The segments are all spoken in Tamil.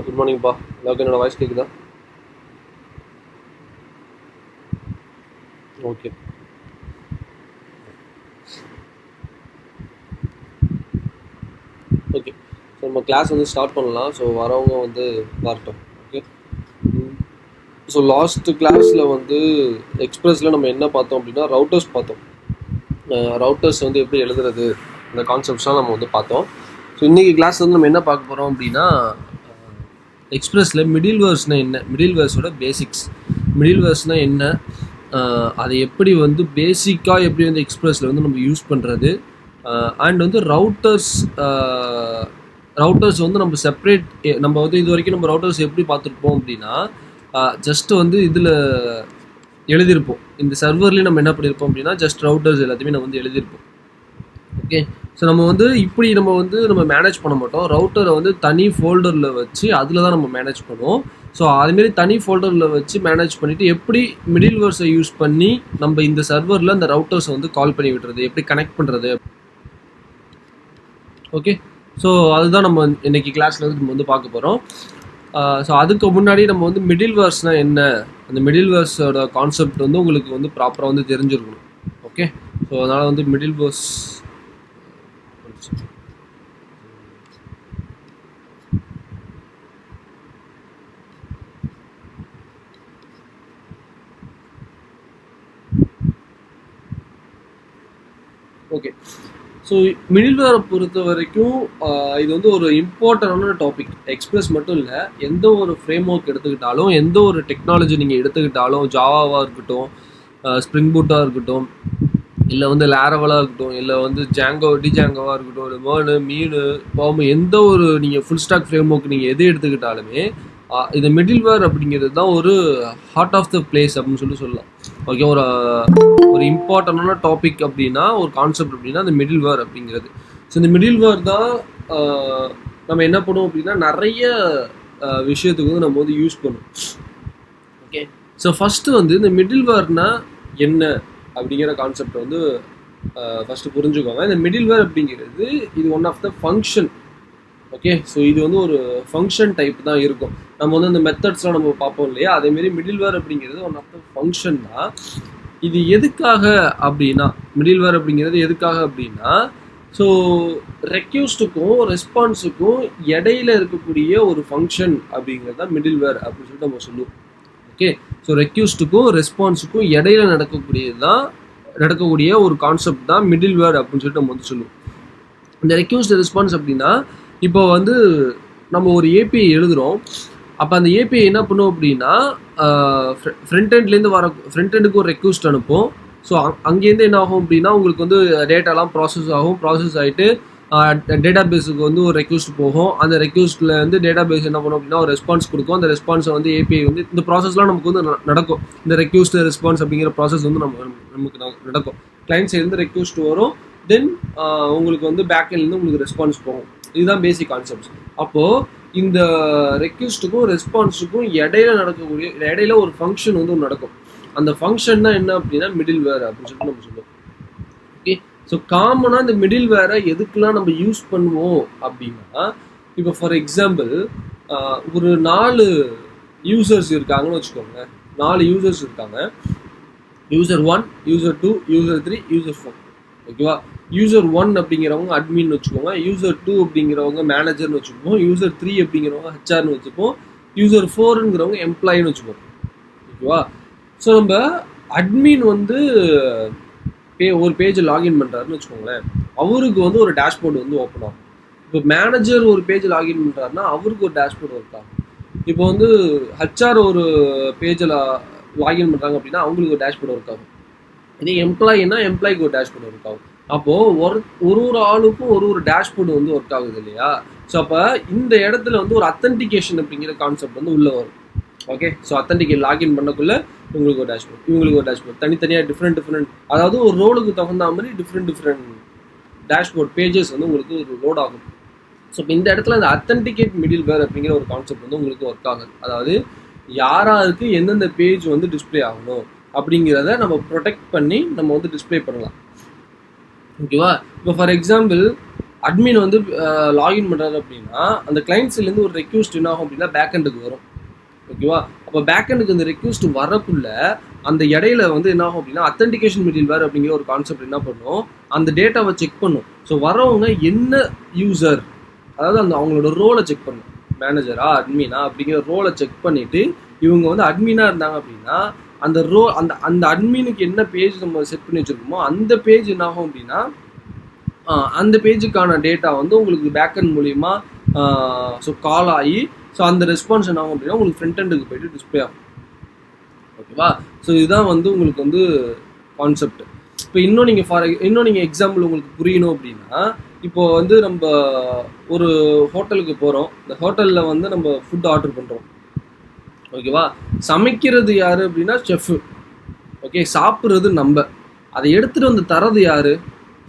குட் மார்னிங்ப்பா. எல்லாருக்கும் என்னோட வாய்ஸ் கேட்குதா? ஓகே. ஓகே. ஸோ நம்ம கிளாஸ் வந்து ஸ்டார்ட் பண்ணலாம். ஸோ வரவங்க வந்து வரட்டும். ஓகே. ஸோ லாஸ்ட் கிளாஸில் வந்து எக்ஸ்பிரஸில் நம்ம என்ன பார்த்தோம் அப்படின்னா ரவுட்டர்ஸ் பார்த்தோம். ரவுட்டர்ஸ் வந்து எப்படி எழுதுறது, இந்த கான்செப்ட்ஸ்லாம் நம்ம வந்து பார்த்தோம். ஸோ இன்றைக்கி கிளாஸ் வந்து நம்ம என்ன பார்க்க போகிறோம் அப்படின்னா எக்ஸ்பிரஸில் மிடில் வேர்ஸ்னால் என்ன, மிடில் வேர்ஸோட பேசிக்ஸ், மிடில் வேர்ஸ்னால் என்ன, அதை எப்படி வந்து பேசிக்காக எப்படி வந்து எக்ஸ்பிரஸில் வந்து நம்ம யூஸ் பண்ணுறது, அண்ட் வந்து ரவுட்டர்ஸ் வந்து நம்ம செப்பரேட், நம்ம வந்து இது வரைக்கும் நம்ம ரவுட்டர்ஸ் எப்படி பார்த்துருப்போம் அப்படின்னா ஜஸ்ட் வந்து இதில் எழுதியிருப்போம். இந்த சர்வர்லேயும் நம்ம என்ன பண்ணியிருப்போம் அப்படின்னா ஜஸ்ட் ரவுட்டர்ஸ் எல்லாத்தையுமே நம்ம வந்து எழுதியிருப்போம். ஓகே. ஸோ நம்ம வந்து இப்படி நம்ம மேனேஜ் பண்ண மாட்டோம். ரவுட்டரை வந்து தனி ஃபோல்டரில் வச்சு அதில் தான் நம்ம மேனேஜ் பண்ணுவோம். ஸோ அதுமாரி தனி ஃபோல்டரில் வச்சு மேனேஜ் பண்ணிவிட்டு எப்படி மிடில் வேர்ஸை யூஸ் பண்ணி நம்ம இந்த சர்வரில் அந்த ரவுட்டர்ஸை வந்து கால் பண்ணி விடுறது, எப்படி கனெக்ட் பண்ணுறது. ஓகே. ஸோ அதுதான் நம்ம இன்றைக்கி கிளாஸில் வந்து நம்ம வந்து பார்க்க போகிறோம். ஸோ அதுக்கு முன்னாடி நம்ம வந்து மிடில் வேர்ஸ்னால் என்ன, அந்த மிடில் வேர்ஸோட கான்செப்ட் வந்து உங்களுக்கு வந்து ப்ராப்பராக வந்து தெரிஞ்சிருக்கணும். ஓகே. ஸோ அதனால் வந்து மிடில் வேர்ஸ் ஓகே. ஸோ மிடில்வேரை பொறுத்த வரைக்கும் இது வந்து ஒரு இம்பார்ட்டண்டான டாபிக். எக்ஸ்பிரஸ் மட்டும் இல்லை, எந்த ஒரு ஃப்ரேம் ஒர்க் எடுத்துக்கிட்டாலும், எந்த ஒரு டெக்னாலஜி நீங்கள் எடுத்துக்கிட்டாலும், ஜாவாவாக இருக்கட்டும், ஸ்ப்ரிங் பூட்டாக இருக்கட்டும், இல்லை வந்து லேரவலாக இருக்கட்டும், இல்லை வந்து டிஜாங்கோவாக இருக்கட்டும், இல்லை மேர்னு மீனு பாம்பு, எந்த ஒரு நீங்கள் ஃபுல் ஸ்டாக் ஃப்ரேம் ஒர்க் நீங்கள் எது எடுத்துக்கிட்டாலுமே இது மிடில்வேர் அப்படிங்கிறது தான் ஒரு ஹார்ட் ஆஃப் த பிளேஸ் அப்படின்னு சொல்லலாம். ஓகே. ஒரு இம்பார்ட்டண்டான டாபிக் அப்படின்னா, ஒரு கான்செப்ட் அப்படின்னா அந்த மிடில்வேர் அப்படிங்கிறது. ஸோ இந்த மிடில்வேர் தான் நம்ம என்ன பண்ணுவோம் அப்படின்னா நிறைய விஷயத்துக்கு வந்து நம்ம வந்து யூஸ் பண்ணுவோம். ஓகே. ஸோ ஃபஸ்ட்டு வந்து இந்த மிடில்வேர்னால் என்ன அப்படிங்கிற கான்செப்ட் வந்து ஃபஸ்ட்டு புரிஞ்சுக்கோங்க. இந்த மிடில்வேர் அப்படிங்கிறது இது one of the function. Okay. So இது வந்து ஒரு ஃபங்க்ஷன் டைப் தான் இருக்கும். நம்ம வந்து அந்த மெத்தட்ஸ்லாம் நம்ம பார்ப்போம் இல்லையா, அதேமாரி மிடில்வேர் அப்படிங்கிறது ஒன் ஆஃப் த ஃபங்க்ஷன் தான். இது எதுக்காக அப்படின்னா, மிடில்வேர் அப்படிங்கிறது எதுக்காக அப்படின்னா, ஸோ ரெக்யூஸ்டுக்கும் ரெஸ்பான்ஸுக்கும் இடையில இருக்கக்கூடிய ஒரு ஃபங்க்ஷன் அப்படிங்கிறது தான் மிடில்வேர் அப்படின்னு சொல்லிட்டு நம்ம சொல்லுவோம். ஓகே. ஸோ ரெக்யூஸ்டுக்கும் ரெஸ்பான்ஸுக்கும் இடையில நடக்கக்கூடிய ஒரு கான்செப்ட் தான் மிடில்வேர் அப்படின்னு சொல்லிட்டு நம்ம வந்து சொல்லுவோம். இந்த ரெக்யூஸ்ட் ரெஸ்பான்ஸ் அப்படின்னா, இப்போ வந்து நம்ம ஒரு ஏபிஐ எழுதுகிறோம். அப்போ அந்த ஏபிஐ என்ன பண்ணும் அப்படின்னா ஃப்ரண்ட் எண்டுக்கு ஒரு ரெக்யூஸ்ட் அனுப்போம். ஸோ அங்கேருந்து என்ன ஆகும் அப்படின்னா உங்களுக்கு வந்து டேட்டாலாம் ப்ராசஸ் ஆகும். ப்ராசஸ் ஆகிட்டு டேட்டா பேஸுக்கு வந்து ஒரு ரெக்யூஸ்ட் போகும். அந்த ரெக்யூஸ்ட்டில் வந்து டேட்டா பேஸ் என்ன பண்ணும் அப்படின்னா ஒரு ரெஸ்பான்ஸ் கொடுக்கும். அந்த ரெஸ்பான்ஸை வந்து ஏபிஐ வந்து இந்த ப்ராசஸ்லாம் நமக்கு வந்து நடக்கும். இந்த ரெக்யூஸ்ட் ரெஸ்பான்ஸ் அப்படிங்கிற ப்ராசஸ் வந்து நமக்கு நடக்கும். கிளைண்ட் சைட்லேருந்து ரெக்யூஸ்ட் வரும். தென் உங்களுக்கு வந்து பேக்எண்ட்லேருந்து உங்களுக்கு ரெஸ்பான்ஸ் போகும். இதுதான் பேசிக் கான்செப்ட்ஸ். அப்போது இந்த ரெக்வெஸ்ட்டுக்கும் ரெஸ்பான்ஸுக்கும் இடையில ஒரு ஃபங்க்ஷன் வந்து நடக்கும். அந்த ஃபங்க்ஷன் தான் என்ன அப்படின்னா மிடில்வேர் அப்படின்னு சொல்லிட்டு நம்ம சொல்லுவோம். ஓகே. ஸோ காமனாக இந்த மிடில்வேரை எதுக்கெல்லாம் நம்ம யூஸ் பண்ணுவோம் அப்படின்னா, இப்போ ஃபார் எக்ஸாம்பிள் ஒரு 4 யூசர்ஸ் இருக்காங்கன்னு வச்சுக்கோங்க. 4 யூசர்ஸ் இருக்காங்க. User 1, user 2, user 3, user 4. ஓகேவா. யூசர் 1 அப்படிங்கிறவங்க அட்மின் வச்சுக்கோங்க. யூசர் 2 அப்படிங்கிறவங்க மேனேஜர்னு வச்சுப்போம். யூசர் 3 அப்படிங்கிறவங்க ஹெச்ஆர்னு வச்சுப்போம். யூசர் 4ங்கிறவங்க எம்ப்ளாயின்னு வச்சுப்போம். ஓகேவா. ஸோ நம்ம அட்மின் வந்து ஒரு பேஜ் லாகின் பண்ணுறாருன்னு வச்சுக்கோங்களேன். அவருக்கு வந்து ஒரு டேஷ்போர்டு வந்து ஓப்பன் ஆகும். இப்போ மேனேஜர் ஒரு பேஜ் லாகின் பண்ணுறாருன்னா அவருக்கு ஒரு டேஷ்போர்டு ஒர்க் ஆகும். இப்போ வந்து ஹெச்ஆர் ஒரு பேஜில் லாகின் பண்ணுறாங்க அப்படின்னா அவங்களுக்கு ஒரு டேஷ்போர்டு ஒர்க் ஆகும். இதே எம்ப்ளாயின்னா எம்ப்ளாய்க்கு ஒரு டேஷ்போர்டு ஒர்க் ஆகும். அப்போது ஒரு ஆளுக்கும் ஒரு டேஷ்போர்டு வந்து ஒர்க் ஆகுது இல்லையா. ஸோ அப்போ இந்த இடத்துல வந்து ஒரு அத்தன்டிகேஷன் அப்படிங்கிற கான்செப்ட் வந்து உள்ளே வரும். ஓகே. ஸோ அத்தன்டிகேட் லாகின் பண்ணக்குள்ள உங்களுக்கு ஒரு டேஷ்போர்ட், இவங்களுக்கு ஒரு டேஷ்போர்ட், தனித்தனியாக டிஃப்ரெண்ட் அதாவது ஒரு ரோலுக்கு தகுந்த மாதிரி டிஃப்ரெண்ட் டேஷ்போர்ட் பேஜஸ் வந்து உங்களுக்கு ஒரு லோட் ஆகும். ஸோ இப்போ இந்த இடத்துல அந்த அத்தன்டிகேட் மிடில்வேர் அப்படிங்கிற ஒரு கான்செப்ட் வந்து உங்களுக்கு ஒர்க் ஆகுது. அதாவது யாராருக்கு எந்தெந்த பேஜ் வந்து டிஸ்பிளே ஆகணும் அப்படிங்கிறத நம்ம ப்ரொடெக்ட் பண்ணி நம்ம வந்து டிஸ்பிளே பண்ணலாம். ஓகேவா. இப்போ ஃபார் எக்ஸாம்பிள் அட்மின் வந்து லாகின் பண்ணுறாரு அப்படின்னா அந்த கிளைண்ட்ஸ்லேருந்து ஒரு ரெக்வஸ்ட் என்ன ஆகும் அப்படின்னா பேக்கெண்டுக்கு வரும். ஓகேவா? அப்போ பேக்கெண்டுக்கு அந்த ரெக்வஸ்ட் வரக்குள்ள அந்த இடையில வந்து என்ன ஆகும் அப்படின்னா அத்தன்டிகேஷன் மிடில்வேர் அப்படிங்கிற ஒரு கான்செப்ட் என்ன பண்ணும், அந்த டேட்டாவை செக் பண்ணும். ஸோ வரவங்க என்ன யூசர், அதாவது அந்த அவங்களோட ரோலை செக் பண்ணும். மேனேஜரா அட்மினா அப்படிங்கிற ரோலை செக் பண்ணிட்டு இவங்க வந்து அட்மினா இருந்தாங்க அப்படின்னா அந்த அந்த அட்மினுக்கு என்ன பேஜ் நம்ம செட் பண்ணி வச்சிருக்கோமோ அந்த பேஜ் என்ன ஆகும் அப்படின்னா அந்த பேஜுக்கான டேட்டா வந்து உங்களுக்கு பேக்கெண்ட் மூலியமா ஸோ கால் ஆகி ஸோ அந்த ரெஸ்பான்ஸ் என்ன ஆகும் அப்படின்னா உங்களுக்கு ஃப்ரண்ட் எண்டுக்கு போயிட்டு டிஸ்பிளே ஆகும். ஓகேவா? ஸோ இதுதான் வந்து உங்களுக்கு வந்து கான்செப்ட். இப்போ இன்னும் நீங்கள் எக்ஸாம்பிள் உங்களுக்கு புரியணும் அப்படின்னா, இப்போ வந்து நம்ம ஒரு ஹோட்டலுக்கு போகிறோம். இந்த ஹோட்டலில் வந்து நம்ம ஃபுட் ஆர்டர் பண்ணுறோம். ஓகேவா? சமைக்கிறது யார் அப்படின்னா செஃப். ஓகே, சாப்பிட்றது நம்ம. அதை எடுத்துகிட்டு வந்து தரது யார்?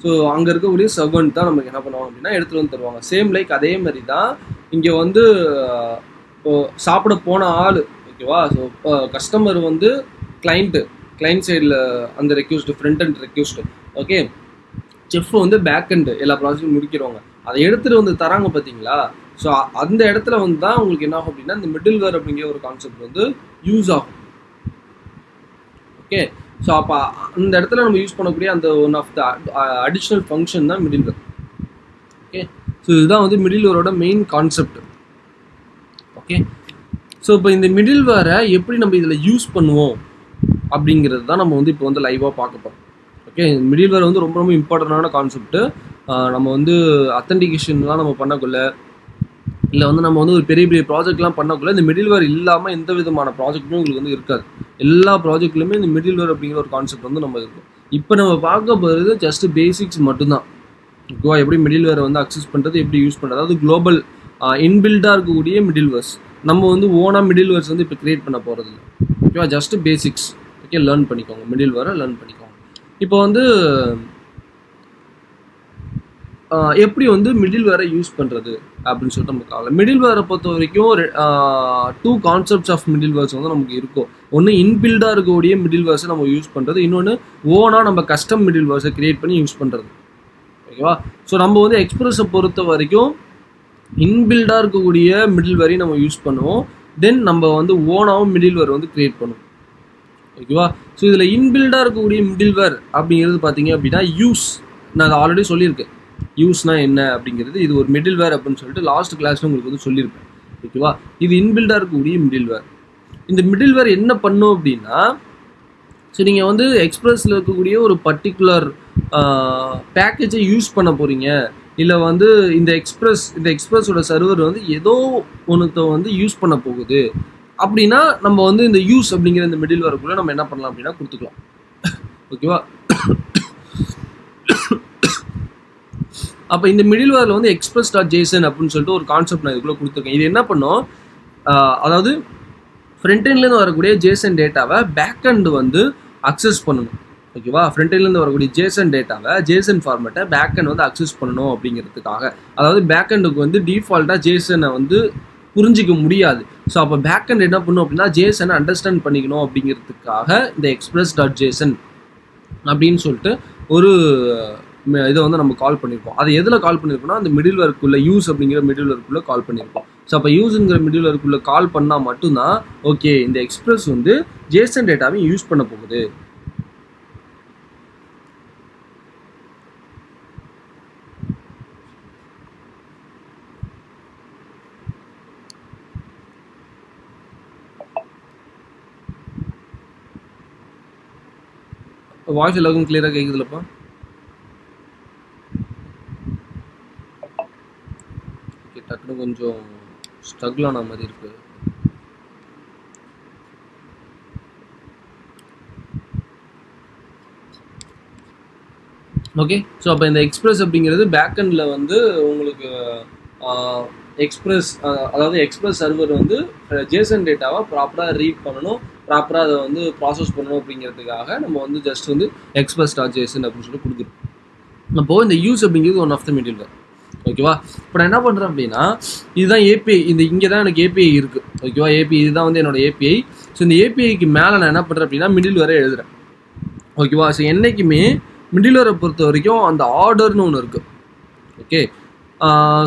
ஸோ அங்கே இருக்கக்கூடிய சர்வன்ட் தான் நமக்கு என்ன பண்ணுவாங்க அப்படின்னா எடுத்துகிட்டு வந்து தருவாங்க. சேம் லைக் அதே மாதிரி தான் இங்கே வந்து இப்போ சாப்பிட போன ஆள். ஓகேவா? ஸோ கஸ்டமர் வந்து கிளைண்ட் சைடில் அந்த request front and request. Okay, chef வந்து பேக் அண்ட் எல்லா ப்ராசஸும் முடிக்கிறவங்க. அதை எடுத்துகிட்டு வந்து தராங்க பார்த்தீங்களா? ஸோ அந்த இடத்துல வந்து தான் உங்களுக்கு என்ன ஆகும் அப்படின்னா இந்த மிடில்வேர் அப்படிங்கிற ஒரு கான்செப்ட் வந்து யூஸ் ஆகும். ஓகே, ஸோ அப்போ அந்த இடத்துல நம்ம யூஸ் பண்ணக்கூடிய அந்த one of the additional function தான் மிடில்வேர். ஓகே, ஸோ இதுதான் வந்து மிடில்வேரோட மெயின் கான்செப்ட். ஓகே, ஸோ இப்போ இந்த மிடில்வேரை எப்படி நம்ம இதில் யூஸ் பண்ணுவோம் அப்படிங்கிறது தான் நம்ம வந்து இப்போ வந்து லைவாக பார்க்க போகிறோம். ஓகே, மிடில்வேர் வந்து ரொம்ப ரொம்ப இம்பார்ட்டண்டான கான்செப்ட்டு. நம்ம வந்து அத்தன்டிகேஷன்லாம் நம்ம பண்ணக்குள்ள இல்லை வந்து நம்ம வந்து ஒரு பெரிய பெரிய ப்ராஜெக்ட்லாம் பண்ணக்குள்ள இந்த மிடில்வேர் இல்லாமல் எந்த விதமான ப்ராஜெக்ட்டுமே உங்களுக்கு வந்து இருக்காது. எல்லா ப்ராஜெக்ட்லையுமே இந்த மிடில்வேர் அப்படிங்கிற ஒரு கான்செப்ட் வந்து நம்ம இருக்கும். இப்போ நம்ம பார்க்க போகிறது ஜஸ்ட் பேசிக்ஸ் மட்டும்தான். ஓகேவா? எப்படி மிடில்வேரை வந்து அக்சஸ் பண்ணுறது, எப்படி யூஸ் பண்ணுறது, அதாவது குளோபல் இன்பில்டாக இருக்கக்கூடிய மிடில்வேர்ஸ். நம்ம வந்து ஓனாக மிடில்வேர்ஸ் வந்து இப்போ கிரியேட் பண்ண போகிறது இல்லை. ஓகேவா? Just basics. ஓகே, லேர்ன் பண்ணிக்கோங்க, மிடில்வேரை லேர்ன் பண்ணிக்கோங்க. இப்போ வந்து எப்படி வந்து மிடில்வேரை யூஸ் பண்ணுறது அப்படின்னு சொல்லிட்டு நம்ம காலம். மிடில்வேரை பொறுத்த வரைக்கும் 2 கான்செப்ட்ஸ் ஆஃப் மிடில்வேர்ஸ் வந்து நமக்கு இருக்கும். ஒன்று இன்பில்டாக இருக்கக்கூடிய மிடில்வேர்ஸை நம்ம யூஸ் பண்ணுறது, இன்னொன்று ஓனாக நம்ம கஸ்டம் மிடில்வேர்ஸை கிரியேட் பண்ணி யூஸ் பண்ணுறது. ஓகேவா? ஸோ நம்ம வந்து எக்ஸ்பிரஸை பொறுத்த வரைக்கும் இன்பில்டாக இருக்கக்கூடிய மிடில்வேரையும் நம்ம யூஸ் பண்ணுவோம். தென் நம்ம வந்து ஓனாகவும் மிடில்வேர் வந்து கிரியேட் பண்ணுவோம். ஓகேவா? ஸோ இதில் இன்பில்டாக இருக்கக்கூடிய மிடில்வேர் அப்படிங்கிறது பார்த்தீங்க அப்படின்னா யூஸ். நான் அதை ஆல்ரெடி சொல்லியிருக்கேன். யூஸ்னா என்ன அப்படிங்கிறது, இது ஒரு மிடில்வேர் அப்படின்னு சொல்லிட்டு லாஸ்ட் கிளாஸில் உங்களுக்கு வந்து சொல்லியிருப்பேன். ஓகேவா? இது இன்பில்டாக இருக்கக்கூடிய மிடில்வேர். இந்த மிடில்வேர் என்ன பண்ணும் அப்படின்னா, ஸோ நீங்கள் வந்து எக்ஸ்பிரஸில் இருக்கக்கூடிய ஒரு பர்டிகுலர் பேக்கேஜை யூஸ் பண்ண போகிறீங்க, இல்லை வந்து இந்த எக்ஸ்பிரஸோட சர்வர் வந்து ஏதோ ஒன்றுத்த வந்து யூஸ் பண்ண போகுது அப்படின்னா நம்ம வந்து இந்த யூஸ் அப்படிங்கிற இந்த மிடில்வேருக்குள்ளே நம்ம என்ன பண்ணலாம் அப்படின்னா கொடுத்துக்கலாம். ஓகேவா? அப்போ இந்த மிடில்வேரில் வந்து express.json அப்படின்னு சொல்லிட்டு ஒரு கான்செப்ட் நான் இதுக்குள்ளே கொடுத்துருக்கேன். இது என்ன பண்ணும், அதாவது ஃப்ரண்ட் எண்ட்லேருந்து வரக்கூடிய ஜேசன் டேட்டாவை பேக் எண்ட் வந்து அக்சஸ் பண்ணணும். ஓகேவா? ஃப்ரண்ட் எண்ட்லேருந்து வரக்கூடிய ஜேசன் டேட்டாவை, ஜேசன் ஃபார்மேட்டை பேக் எண்ட் வந்து அக்சஸ் பண்ணணும் அப்படிங்கிறதுக்காக. அதாவது பேக் எண்டுக்கு வந்து டிஃபால்ட்டாக ஜேசனை வந்து புரிஞ்சிக்க முடியாது. ஸோ அப்போ பேக் எண்ட் என்ன பண்ணும் அப்படின்னா ஜேசனை அண்டர்ஸ்டாண்ட் பண்ணிக்கணும் அப்படிங்கிறதுக்காக இந்த express.json அப்படின்னு சொல்லிட்டு ஒரு இதை வந்து நம்ம கால் பண்ணியிருக்கோம். அதை எதில் கால் பண்ணியிருக்கோம்னா அந்த மிடில்வேருக்குள்ள யூஸ் அப்படிங்கிற மிடில்வேருக்குள்ளே கால் பண்ணியிருக்கோம். ஸோ அப்போ யூஸுங்கிற மிடில்வேருக்குள்ளே கால் பண்ணால் மட்டும்தான் ஓகே இந்த எக்ஸ்பிரஸ் வந்து ஜேசன் டேட்டாவையும் யூஸ் பண்ண போகுது. வாய்ஸ் எல்லாருக்கும் கிளியராக கேட்குதுலப்பா? டக்குனு கொஞ்சம் ஸ்ட்ரகிள் ஆன மாதிரி இருக்கு. ஓகே, ஸோ அப்போ இந்த எக்ஸ்பிரஸ் அப்படிங்கிறது பேக்கெண்டில் வந்து உங்களுக்கு அதாவது எக்ஸ்பிரஸ் சர்வர் வந்து ஜேசன் டேட்டாவை ப்ராப்பராக ரீட் பண்ணணும், ப்ராப்பராக அதை வந்து ப்ராசஸ் பண்ணணும் அப்படிங்கிறதுக்காக நம்ம வந்து ஜஸ்ட் வந்து express.json அப்படின்னு சொல்லி கொடுக்குறோம். அப்போது இந்த யூஸ் அப்படிங்கிறது ஒன் ஆஃப் த மிடில்வேர். ஓகேவா? இப்போ நான் என்ன பண்ணுறேன் அப்படின்னா இதுதான் ஏபிஐ. இங்கே தான் எனக்கு ஏபிஐ இருக்குது. ஓகேவா? ஏபிஐ இதுதான் வந்து என்னோட ஏபிஐ. ஸோ இந்த ஏபிஐக்கு மேலே நான் என்ன பண்ணுறேன் அப்படின்னா மிடில்வேரை எழுதுறேன். ஓகேவா? ஸோ என்றைக்குமே மிடில்வேரை பொறுத்த வரைக்கும் அந்த ஆர்டர்னு ஒன்று இருக்குது. ஓகே,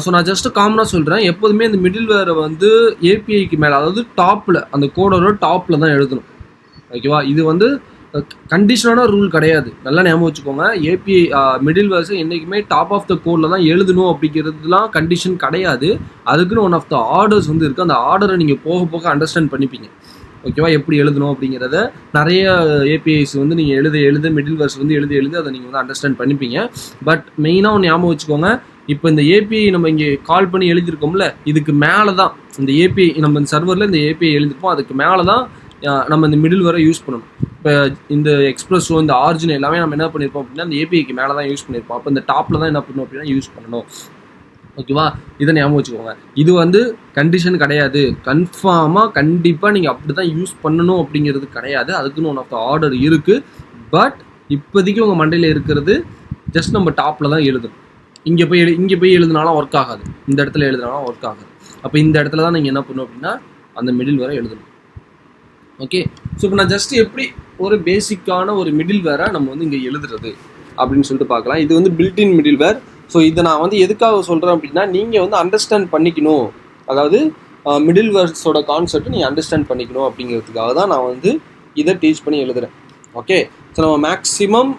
ஸோ நான் ஜஸ்ட் காமனாக சொல்கிறேன், எப்போதுமே இந்த மிடில் வேரை வந்து ஏபிஐக்கு மேலே, அதாவது டாப்பில், அந்த கோடோட டாப்பில் தான் எழுதணும். ஓகேவா? இது வந்து கண்டிஷனான ரூல் கிடையாது, நல்லா ஞாபகம் வச்சுக்கோங்க. ஏபிஐ மிடில் வேர்ஸை என்றைக்குமே டாப் ஆஃப் த கோடில் தான் எழுதணும் அப்படிங்கிறதுலாம் கண்டிஷன் கிடையாது. அதுக்குன்னு ஒன் ஆஃப் த ஆர்டர்ஸ் வந்து இருக்குது. அந்த ஆர்டரை நீங்கள் போக போக அண்டர்ஸ்டாண்ட் பண்ணிப்பீங்க. ஓகேவா? எப்படி எழுதணும் அப்படிங்கிறத நிறைய ஏபிஐஸ் வந்து நீங்கள் எழுத மிடில் வேர்ஸ் வந்து எழுதி அதை நீங்கள் வந்து அண்டர்ஸ்டாண்ட் பண்ணிப்பீங்க. பட் மெயினாக ஒன்று ஞாபகம் வச்சுக்கோங்க, இப்போ இந்த ஏபிஐ நம்ம இங்கே கால் பண்ணி எழுதியிருக்கோம்ல, இதுக்கு மேலே தான் இந்த ஏபிஐ, நம்ம இந்த சர்வரில் இந்த ஏபிஐ எழுதிருப்போம், அதுக்கு மேலே தான் நம்ம இந்த மிடில் வேரை யூஸ் பண்ணணும். இப்போ இந்த எக்ஸ்பிரஸோ இந்த ஆர்ஜின் எல்லாமே நம்ம என்ன பண்ணியிருப்போம் அப்படின்னா அந்த ஏபிஐக்கு மேலே தான் யூஸ் பண்ணியிருப்போம். அப்போ இந்த டாப்பில் தான் என்ன பண்ணணும் அப்படின்னா யூஸ் பண்ணணும். ஓகேவா? இதை ஞாபகம் வச்சுக்கோங்க. இது வந்து கண்டிஷன் கிடையாது, கன்ஃபார்மாக கண்டிப்பாக நீங்கள் அப்படி தான் யூஸ் பண்ணணும் அப்படிங்கிறது கிடையாது. அதுக்குன்னு ஒன் ஆஃப் த ஆர்டர் இருக்குது. பட் இப்போதைக்கு உங்கள் மண்டையில் இருக்கிறது ஜஸ்ட் நம்ம டாப்பில் தான் எழுதணும். இங்கே போய் எழுதினாலும் ஒர்க் ஆகாது, இந்த இடத்துல எழுதினாலும் ஒர்க் ஆகாது. அப்போ இந்த இடத்துல தான் நீங்கள் என்ன பண்ணணும் அப்படின்னா அந்த மிடில் வேரை எழுதணும். ஓகே, ஸோ இப்போ நான் ஜஸ்ட் எப்படி ஒரு பேசிக்கான ஒரு மிடில் வேரை நம்ம வந்து இங்கே எழுதுறது அப்படின்னு சொல்லிட்டு பார்க்கலாம். இது வந்து பில்டின் மிடில் வேர். ஸோ இதை நான் வந்து எதுக்காக சொல்கிறேன் அப்படின்னா, நீங்கள் வந்து அண்டர்ஸ்டாண்ட் பண்ணிக்கணும், அதாவது மிடில் வேர்ஸோட கான்செப்ட் நீங்கள் அண்டர்ஸ்டாண்ட் பண்ணிக்கணும் அப்படிங்கிறதுக்காக தான் நான் வந்து இதை டீச் பண்ணி எழுதுகிறேன். ஓகே, ஸோ நம்ம மேக்ஸிமம்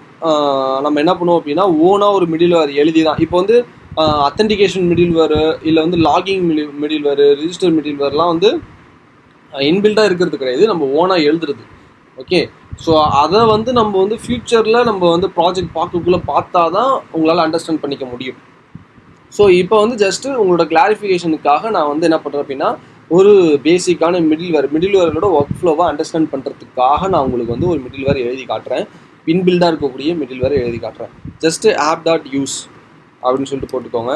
நம்ம என்ன பண்ணுவோம் அப்படின்னா ஓனாக ஒரு மிடில் வேர் எழுதி தான், இப்போ வந்து அத்தன்டிகேஷன் மிடில் வேர் இல்லை வந்து லாகிங் மிடில் வேர், ரிஜிஸ்டர் மிடில் வேர்லாம் வந்து இன்பில்டாக இருக்கிறது கிடையாது, நம்ம ஓனாக எழுதுறது. ஓகே, ஸோ அதை வந்து நம்ம வந்து ஃப்யூச்சரில் நம்ம வந்து ப்ராஜெக்ட் பார்க்கக்குள்ளே பார்த்தா தான் உங்களால் அண்டர்ஸ்டாண்ட் பண்ணிக்க முடியும். ஸோ இப்போ வந்து ஜஸ்ட்டு உங்களோட கிளாரிஃபிகேஷனுக்காக நான் வந்து என்ன பண்ணுறேன் அப்படின்னா ஒரு பேசிக்கான மிடில் வேரோட ஒர்க் ஃப்ளோவை அண்டர்ஸ்டாண்ட் பண்ணுறதுக்காக நான் உங்களுக்கு வந்து ஒரு மிடில் வேர் எழுதி காட்டுறேன். இன்பில்டாக இருக்கக்கூடிய மிடில் வேர் எழுதி காட்டுறேன். ஜஸ்ட்டு app.use அப்படின்னு சொல்லிட்டு போட்டுக்கோங்க.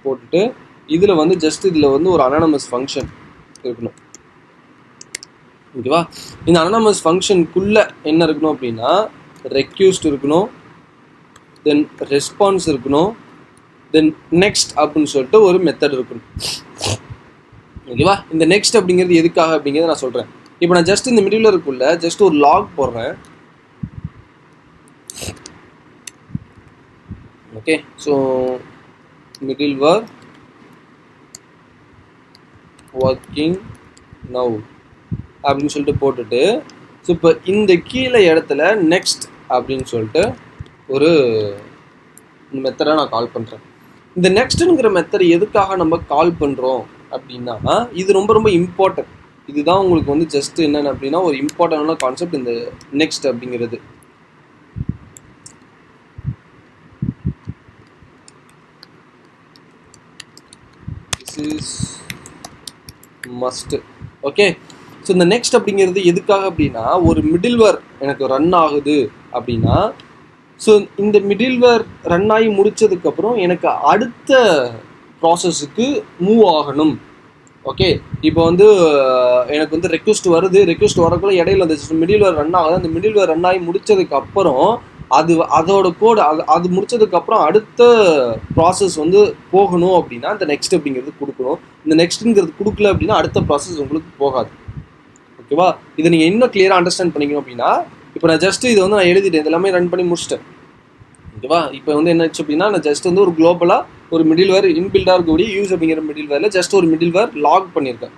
போட்டுட்டு இதில் வந்து ஜஸ்ட் இதில் வந்து ஒரு அனானமஸ் ஃபங்க்ஷன் இருக்கணும். ஓகேவா? இந்த அனானமஸ் ஃபங்க்ஷனுக்குள்ளே என்ன இருக்கணும் அப்படின்னா ரெக்யூஸ்ட் இருக்கணும், தென் ரெஸ்பான்ஸ் இருக்கணும், தென் நெக்ஸ்ட் அப்படின்னு சொல்லிட்டு ஒரு மெத்தட் இருக்கணும். ஓகேவா? இந்த நெக்ஸ்ட் அப்படிங்கிறது எதுக்காக அப்படிங்கிறத நான் சொல்கிறேன். இப்போ நான் ஜஸ்ட் இந்த மிடில் வேருக்குள்ள ஜஸ்ட் ஒரு லாக் போடுறேன். ஓகே, ஸோ மிடில் வேர் ஒர்க்கிங் நவ் அப்படின்னு சொல்லிட்டு போட்டுட்டு, ஸோ இப்போ இந்த கீழே இடத்துல நெக்ஸ்ட் அப்படின்னு சொல்லிட்டு ஒரு மெத்தடை நான் கால் பண்ணுறேன். இந்த நெக்ஸ்ட்டுங்கிற மெத்தட் எதுக்காக நம்ம கால் பண்ணுறோம் அப்படின்னா இது ரொம்ப ரொம்ப இம்பார்ட்டன்ட். இதுதான் உங்களுக்கு வந்து ஜஸ்ட் என்னென்ன அப்படின்னா ஒரு இம்பார்ட்டண்டான கான்செப்ட் இந்த நெக்ஸ்ட் அப்படிங்கிறது. This is must. Okay, so இந்த நெக்ஸ்ட் அப்படிங்கிறது எதுக்காக அப்படின்னா ஒரு மிடில் வேர் எனக்கு ரன் ஆகுது அப்படின்னா, ஸோ இந்த மிடில் வேர் ரன் ஆகி முடித்ததுக்கப்புறம் எனக்கு அடுத்த ப்ராசஸுக்கு மூவ் ஆகணும். ஓகே, இப்போ வந்து எனக்கு வந்து ரெக்வெஸ்ட் வருது, ரெக்வெஸ்ட் வரக்குள்ள இடையில அந்த மிடில் வேர் ரன் ஆகுது. அந்த மிடில் வேர் ரன் ஆகி முடித்ததுக்கப்புறம் அதோட கோடு அது முடிச்சதுக்கப்புறம் அடுத்த ப்ராசஸ் வந்து போகணும் அப்படின்னா இந்த நெக்ஸ்ட் அப்படிங்கிறது கொடுக்கணும். இந்த நெக்ஸ்ட்டுங்கிறது கொடுக்கல அப்படின்னா அடுத்த ப்ராசஸ் உங்களுக்கு போகாது. ஓகேவா? இதை நீங்கள் இன்னும் கிளியராக அண்டர்ஸ்டாண்ட் பண்ணிக்கணும் அப்படின்னா, இப்போ நான் ஜஸ்ட்டு இதை வந்து நான் எழுதிட்டேன், இது எல்லாமே ரன் பண்ணி முடிச்சிட்டேன். ஓகேவா? இப்போ வந்து என்ன ஆச்சு அப்படின்னா நான் ஜஸ்ட் வந்து ஒரு குளோபலாக ஒரு மிடில் வேர் இன்பில்டாக இருக்கக்கூடிய யூஸ் அப்படிங்கிற மிடில் வேரில் ஜஸ்ட் ஒரு மிடில் வேர் லாக் பண்ணியிருக்கேன்.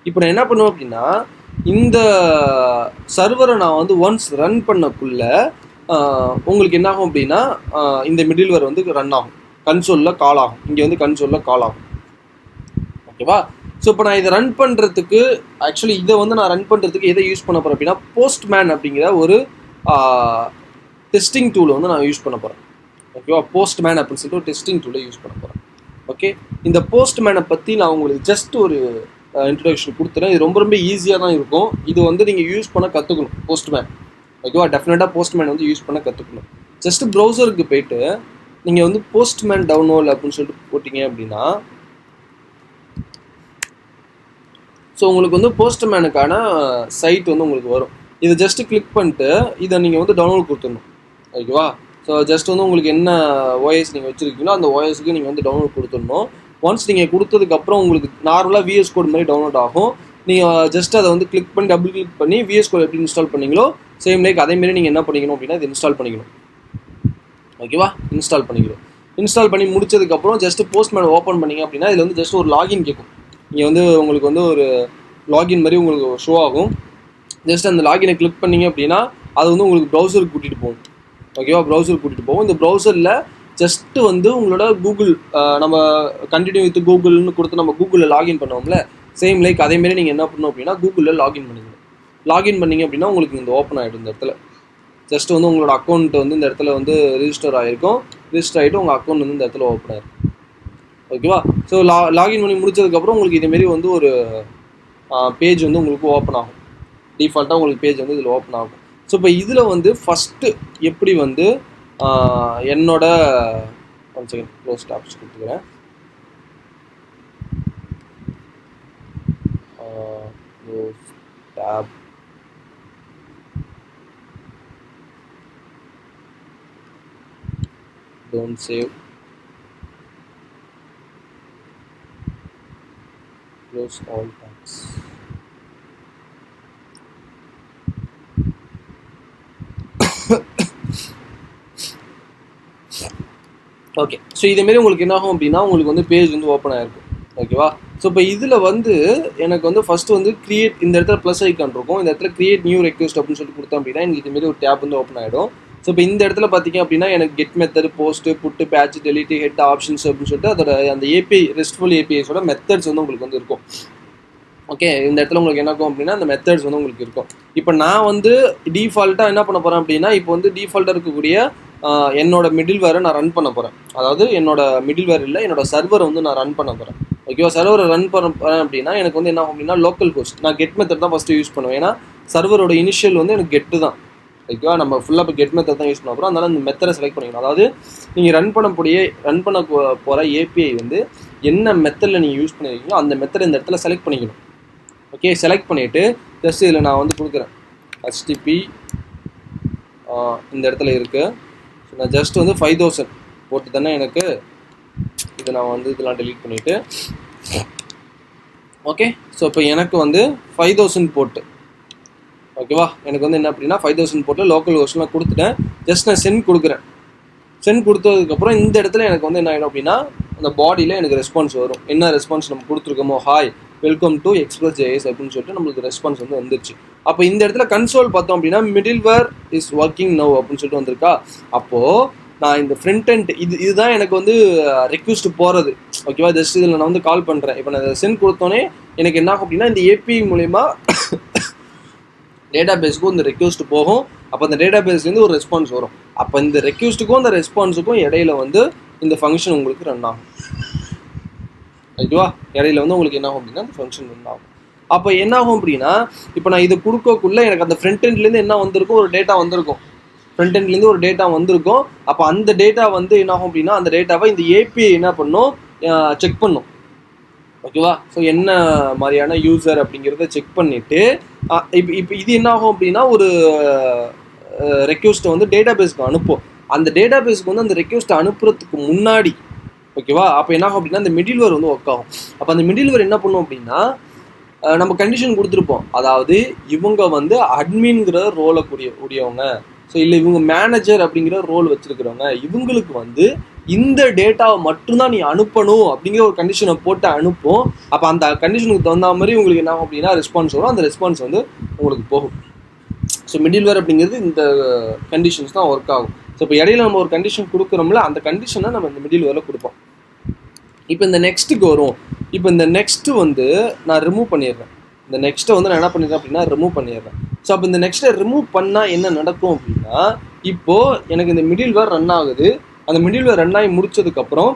இப்போ நான் என்ன பண்ணுவேன் அப்படின்னா இந்த சர்வரை நான் வந்து ஒன்ஸ் ரன் பண்ணக்குள்ள உங்களுக்கு என்ன ஆகும் அப்படின்னா இந்த மிடில் வேர் வந்து ரன் ஆகும், கன்சோலில் கால் ஆகும். இங்கே வந்து கன்சோலில் கால் ஆகும். ஓகேவா? ஸோ இப்போ நான் இதை ரன் பண்ணுறதுக்கு ஆக்சுவலி இதை வந்து நான் ரன் பண்ணுறதுக்கு எதை யூஸ் பண்ண போகிறேன் அப்படின்னா போஸ்ட்மேன் அப்படிங்கிற ஒரு டெஸ்டிங் டூலை வந்து நான் யூஸ் பண்ண போகிறேன். ஓகேவா? போஸ்ட்மேன் அப்படின்னு சொல்லிட்டு ஒரு டெஸ்டிங் டூலை யூஸ் பண்ண போகிறேன். ஓகே, இந்த போஸ்ட்மேனை பற்றி நான் உங்களுக்கு ஜஸ்ட் ஒரு இன்ட்ரடக்ஷன் கொடுத்துறேன். இது ரொம்ப ரொம்ப ஈஸியாக தான் இருக்கும். இது வந்து நீங்கள் யூஸ் பண்ண கற்றுக்கணும் போஸ்ட்மேன். ஓகேவா? டெஃபினட்டாக போஸ்ட்மேன் வந்து யூஸ் பண்ண கற்றுக்கணும். ஜஸ்ட் ப்ரௌசருக்கு போயிட்டு நீங்கள் வந்து போஸ்ட்மேன் டவுன்லோட் அப்படின்னு சொல்லிட்டு போட்டிங்க அப்படின்னா ஸோ உங்களுக்கு வந்து போஸ்ட்மேனுக்கான சைட் வந்து உங்களுக்கு வரும். இதை ஜஸ்ட்டு கிளிக் பண்ணிட்டு இதை நீங்கள் வந்து டவுன்லோட் கொடுத்துடணும். ஓகேவா? ஸோ ஜஸ்ட் வந்து உங்களுக்கு என்ன ஓஎஸ் நீங்கள் வச்சுருக்கீங்களோ அந்த ஓஎஸ்க்கு நீங்கள் வந்து டவுன்லோட் கொடுத்துடணும். ஒன்ஸ் நீங்கள் கொடுத்ததுக்கப்புறம் உங்களுக்கு நார்மலாக விஎஸ் கோட் மாதிரி டவுன்லோட் ஆகும். நீங்கள் ஜஸ்ட் அதை வந்து கிளிக் பண்ணி டபுள் கிளிக் பண்ணி விஎஸ் கோட் எப்படி இன்ஸ்டால் பண்ணீங்களோ சேம் லைக் அதேமாரி நீங்கள் என்ன பண்ணிக்கணும் அப்படின்னா இது இன்ஸ்டால் பண்ணிக்கணும். ஓகேவா? இன்ஸ்டால் பண்ணிக்கணும். இன்ஸ்டால் பண்ணி முடிச்சதுக்கப்புறம் ஜஸ்ட் போஸ்ட்மேன் ஓப்பன் பண்ணிங்க அப்படின்னா இதில் வந்து ஜஸ்ட் ஒரு லாகின் கேட்கும். இங்கே வந்து உங்களுக்கு வந்து ஒரு லாகின் மாதிரி உங்களுக்கு ஷோ ஆகும். ஜஸ்ட் அந்த லாகினை கிளிக் பண்ணிங்க அப்படின்னா அது வந்து உங்களுக்கு ப்ரௌசருக்கு கூட்டிகிட்டு போகும். ஓகேவா, ப்ரௌசருக்கு கூட்டிகிட்டு போகும். இந்த ப்ரௌசரில் ஜஸ்ட்டு வந்து உங்களோட கூகுள் நம்ம கண்டினியூ வித் கூகுள்னு கொடுத்து நம்ம கூகுளில் லாகின் பண்ணுவோம்ல, சேம் லைக் அதேமாரி நீங்கள் என்ன பண்ணணும் அப்படின்னா கூகுளில் லாகின் பண்ணிக்கணும். லாகின் பண்ணிங்க அப்படின்னா உங்களுக்கு இந்த ஓப்பன் ஆகிடும். இந்த இடத்துல ஜஸ்ட் வந்து உங்களோட அக்கௌண்ட் வந்து இந்த இடத்துல வந்து ரிஜிஸ்டர் ஆகிருக்கும். ரிஜிஸ்டர் ஆகிட்டு உங்கள் அக்கௌண்ட் வந்து இந்த இடத்துல ஓப்பன் ஆகிருக்கும். ஓகேவா, ஸோ லாகின் பண்ணி முடிச்சதுக்கப்புறம் உங்களுக்கு இதேமாரி வந்து ஒரு பேஜ் வந்து உங்களுக்கு ஓப்பன் ஆகும். டிஃபால்ட்டாக உங்களுக்கு பேஜ் வந்து இதில் ஓப்பன் ஆகும். ஸோ இப்போ இதில் வந்து ஃபஸ்ட்டு எப்படி வந்து என்னோட ஒன் செகண்ட் க்ளோஸ் டாப்ஸ் கொடுத்துக்கிறேன். tab don't save, close all tabs. Okay, so இதேமாரி உங்களுக்கு என்ன ஆகும் அப்படின்னா உங்களுக்கு வந்து பேஜ் வந்து ஓப்பன் ஆகிருக்கும். ஓகேவா, ஸோ இப்போ இதில் வந்து எனக்கு வந்து ஃபஸ்ட்டு வந்து கிரியேட், இந்த இடத்துல ப்ளஸ் ஐக்கான் இருக்கும், இந்த இடத்துல கிரியேட் நியூ ரெக்வெஸ்ட் அப்படின்னு சொல்லிட்டு கொடுத்தோம் அப்படின்னா எனக்கு இதுமாரி ஒரு டேப் வந்து ஓப்பன் ஆகிடும். ஸோ இப்போ இந்த இடத்துல பார்த்தீங்க அப்படின்னா எனக்கு கெட் மெத்தட், போஸ்ட்டு, புட்டு, பேட்ச், டெலிட், ஹெட், ஆப்ஷன்ஸ் அப்படின்னு சொல்லிட்டு அதோட அந்த ஏபிஐ ரெஸ்ட்ஃபுல் ஏபிஐஸோட மெத்தட்ஸ் வந்து உங்களுக்கு வந்து இருக்கும். ஓகே, இந்த இடத்துல உங்களுக்கு என்ன இருக்கும் அப்படின்னா அந்த மெத்தட்ஸ் வந்து உங்களுக்கு இருக்கும். இப்போ நான் வந்து டிஃபால்ட்டாக என்ன பண்ண போகிறேன் அப்படின்னா இப்போ வந்து டிஃபால்ட்டாக இருக்கக்கூடிய என்னோட மிடில்வேரை நான் ரன் பண்ண போகிறேன். அதாவது என்னோட மிடில்வேர் இல்லை, என்னோட சர்வரை வந்து நான் ரன் பண்ண போகிறேன். ஓகேவா, சர்வரை ரன் பண்ண போகிறேன் அப்படின்னா எனக்கு வந்து என்ன ஆகும் அப்படின்னா லோக்கல் ஹோஸ்ட், நான் கெட் மெத்தட் தான் ஃபஸ்ட்டு யூஸ் பண்ணுவேன். ஏன்னா சர்வரோட இனிஷியல் வந்து எனக்கு கெட்டு தான். ஓகேவா, நம்ம ஃபுல்லாக இப்போ கெட் மெத்தட் தான் யூஸ் பண்ண போகிறோம். அதனால இந்த மெத்தடை செலக்ட் பண்ணிக்கணும். அதாவது நீங்கள் ரன் பண்ண போகிற ஏபிஐ வந்து என்ன மெத்தடில் நீங்கள் யூஸ் பண்ணியிருக்கீங்களோ அந்த மெத்தடை இந்த இடத்துல செலக்ட் பண்ணிக்கணும். ஓகே, செலக்ட் பண்ணிவிட்டு ஜஸ்ட் இதில் நான் வந்து கொடுக்குறேன் HTTP இந்த இடத்துல இருக்குது. ஸோ நான் ஜஸ்ட் வந்து 5000 போட்டு தானே எனக்கு இதை நான் வந்து இதெல்லாம் டெலீட் பண்ணிவிட்டு ஓகே. ஸோ இப்போ எனக்கு வந்து 5000 போட்டு ஓகேவா, எனக்கு வந்து என்ன அப்படின்னா 5000 போட்டு லோக்கல் ஹோஸ்ட் நான் கொடுத்துட்டேன். ஜஸ்ட் நான் சென்ட் கொடுக்குறேன். சென்ட் கொடுத்ததுக்கப்புறம் இந்த இடத்துல எனக்கு வந்து என்ன ஆகிடும் அப்படின்னா அந்த பாடியில் எனக்கு ரெஸ்பான்ஸ் வரும். என்ன ரெஸ்பான்ஸ் நம்ம கொடுத்துருக்கோமோ, ஹாய் வெல்கம் டு Express.js அப்படின்னு சொல்லிட்டு நம்மளுக்கு ரெஸ்பான்ஸ் வந்து வந்துருச்சு. அப்போ இந்த இடத்துல கன்சோல் பார்த்தோம் அப்படின்னா மிடில்வேர் இஸ் ஒர்க்கிங் நவ் அப்படின்னு சொல்லிட்டு வந்திருக்கா. அப்போது நான் இந்த ஃப்ரண்ட் எண்ட் இதுதான் எனக்கு வந்து ரெக்வெஸ்ட் போகிறது. ஓகேவா, ஜஸ்ட் இதில் நான் வந்து கால் பண்ணுறேன். இப்போ நான் சென்ட் கொடுத்தோன்னே எனக்கு என்ன ஆகும் அப்படின்னா இந்த ஏபிஐ மூலமா டேட்டா பேஸுக்கும் இந்த ரெக்வெஸ்ட் போகும். அப்போ அந்த டேட்டா பேஸ்லேருந்து ஒரு ரெஸ்பான்ஸ் வரும். அப்போ இந்த ரெக்வெஸ்ட்டுக்கும் அந்த ரெஸ்பான்ஸுக்கும் இடையில வந்து இந்த ஃபங்க்ஷன் உங்களுக்கு ரன் ஆகும். ஓகேவா, இடையில வந்து உங்களுக்கு என்ன ஆகும் அப்படின்னா அந்த ஃபங்க்ஷன் ரன் ஆகும். அப்போ என்ன ஆகும் அப்படின்னா இப்போ நான் இதை கொடுக்கக்குள்ளே எனக்கு அந்த ஃப்ரண்ட் எண்ட்லேருந்து என்ன வந்திருக்கும், ஒரு டேட்டா வந்திருக்கும். ஃப்ரண்ட் எண்ட்லேருந்து ஒரு டேட்டா வந்திருக்கும். அப்போ அந்த டேட்டா வந்து என்ன ஆகும் அப்படின்னா அந்த டேட்டாவை இந்த ஏபிஐ என்ன பண்ணும், செக் பண்ணும். ஓகேவா, ஸோ என்ன மாதிரியான யூசர் அப்படிங்கிறத செக் பண்ணிவிட்டு இப்போ இது என்ன ஆகும் அப்படின்னா ஒரு ரெக்வெஸ்ட்டை வந்து டேட்டா பேஸ்க்கு அனுப்பும். அந்த டேட்டா பேஸ்க்கு வந்து அந்த ரெக்வெஸ்ட்டை அனுப்புறதுக்கு முன்னாடி ஓகேவா, அப்போ என்ன ஆகும் அப்படின்னா அந்த மிடில்வேர் வந்து ஒர்க் ஆகும். அப்போ அந்த மிடில்வேர் என்ன பண்ணும் அப்படின்னா நம்ம கண்டிஷன் கொடுத்துருப்போம். அதாவது இவங்க வந்து அட்மின்கிற ரோலை உடையவங்க, ஸோ இல்லை இவங்க மேனேஜர் அப்படிங்கிற ரோல் வச்சுருக்கிறவங்க, இவங்களுக்கு வந்து இந்த டேட்டாவை மட்டும்தான் நீ அனுப்பணும் அப்படிங்கிற ஒரு கண்டிஷனை போட்டு அனுப்பும். அப்போ அந்த கண்டிஷனுக்கு தகுந்த மாதிரி உங்களுக்கு என்ன ஆகும் அப்படின்னா ரெஸ்பான்ஸ் வரும். அந்த ரெஸ்பான்ஸ் வந்து உங்களுக்கு போகும். ஸோ மிடில்வேர் அப்படிங்கிறது இந்த கண்டிஷன்ஸ் தான் ஒர்க் ஆகும். ஸோ இப்போ இடையில நம்ம ஒரு கண்டிஷன் கொடுக்குறோம்ல, அந்த கண்டிஷனை நம்ம இந்த மிடில்வேரில் கொடுப்போம். இப்போ இந்த நெக்ஸ்ட்டுக்கு வரும். இப்போ இந்த நெக்ஸ்ட்டு வந்து நான் ரிமூவ் பண்ணிடுறேன். இந்த நெக்ஸ்ட்டை வந்து நான் என்ன பண்ணிடுறேன் அப்படின்னா ரிமூவ் பண்ணிடுறேன். ஸோ அப்போ இந்த நெக்ஸ்ட்டை ரிமூவ் பண்ணால் என்ன நடக்கும் அப்படின்னா இப்போது எனக்கு இந்த மிடில்வேர் ரன் ஆகுது. அந்த மிடில்வேர் ரன் ஆகி முடிச்சதுக்கப்புறம்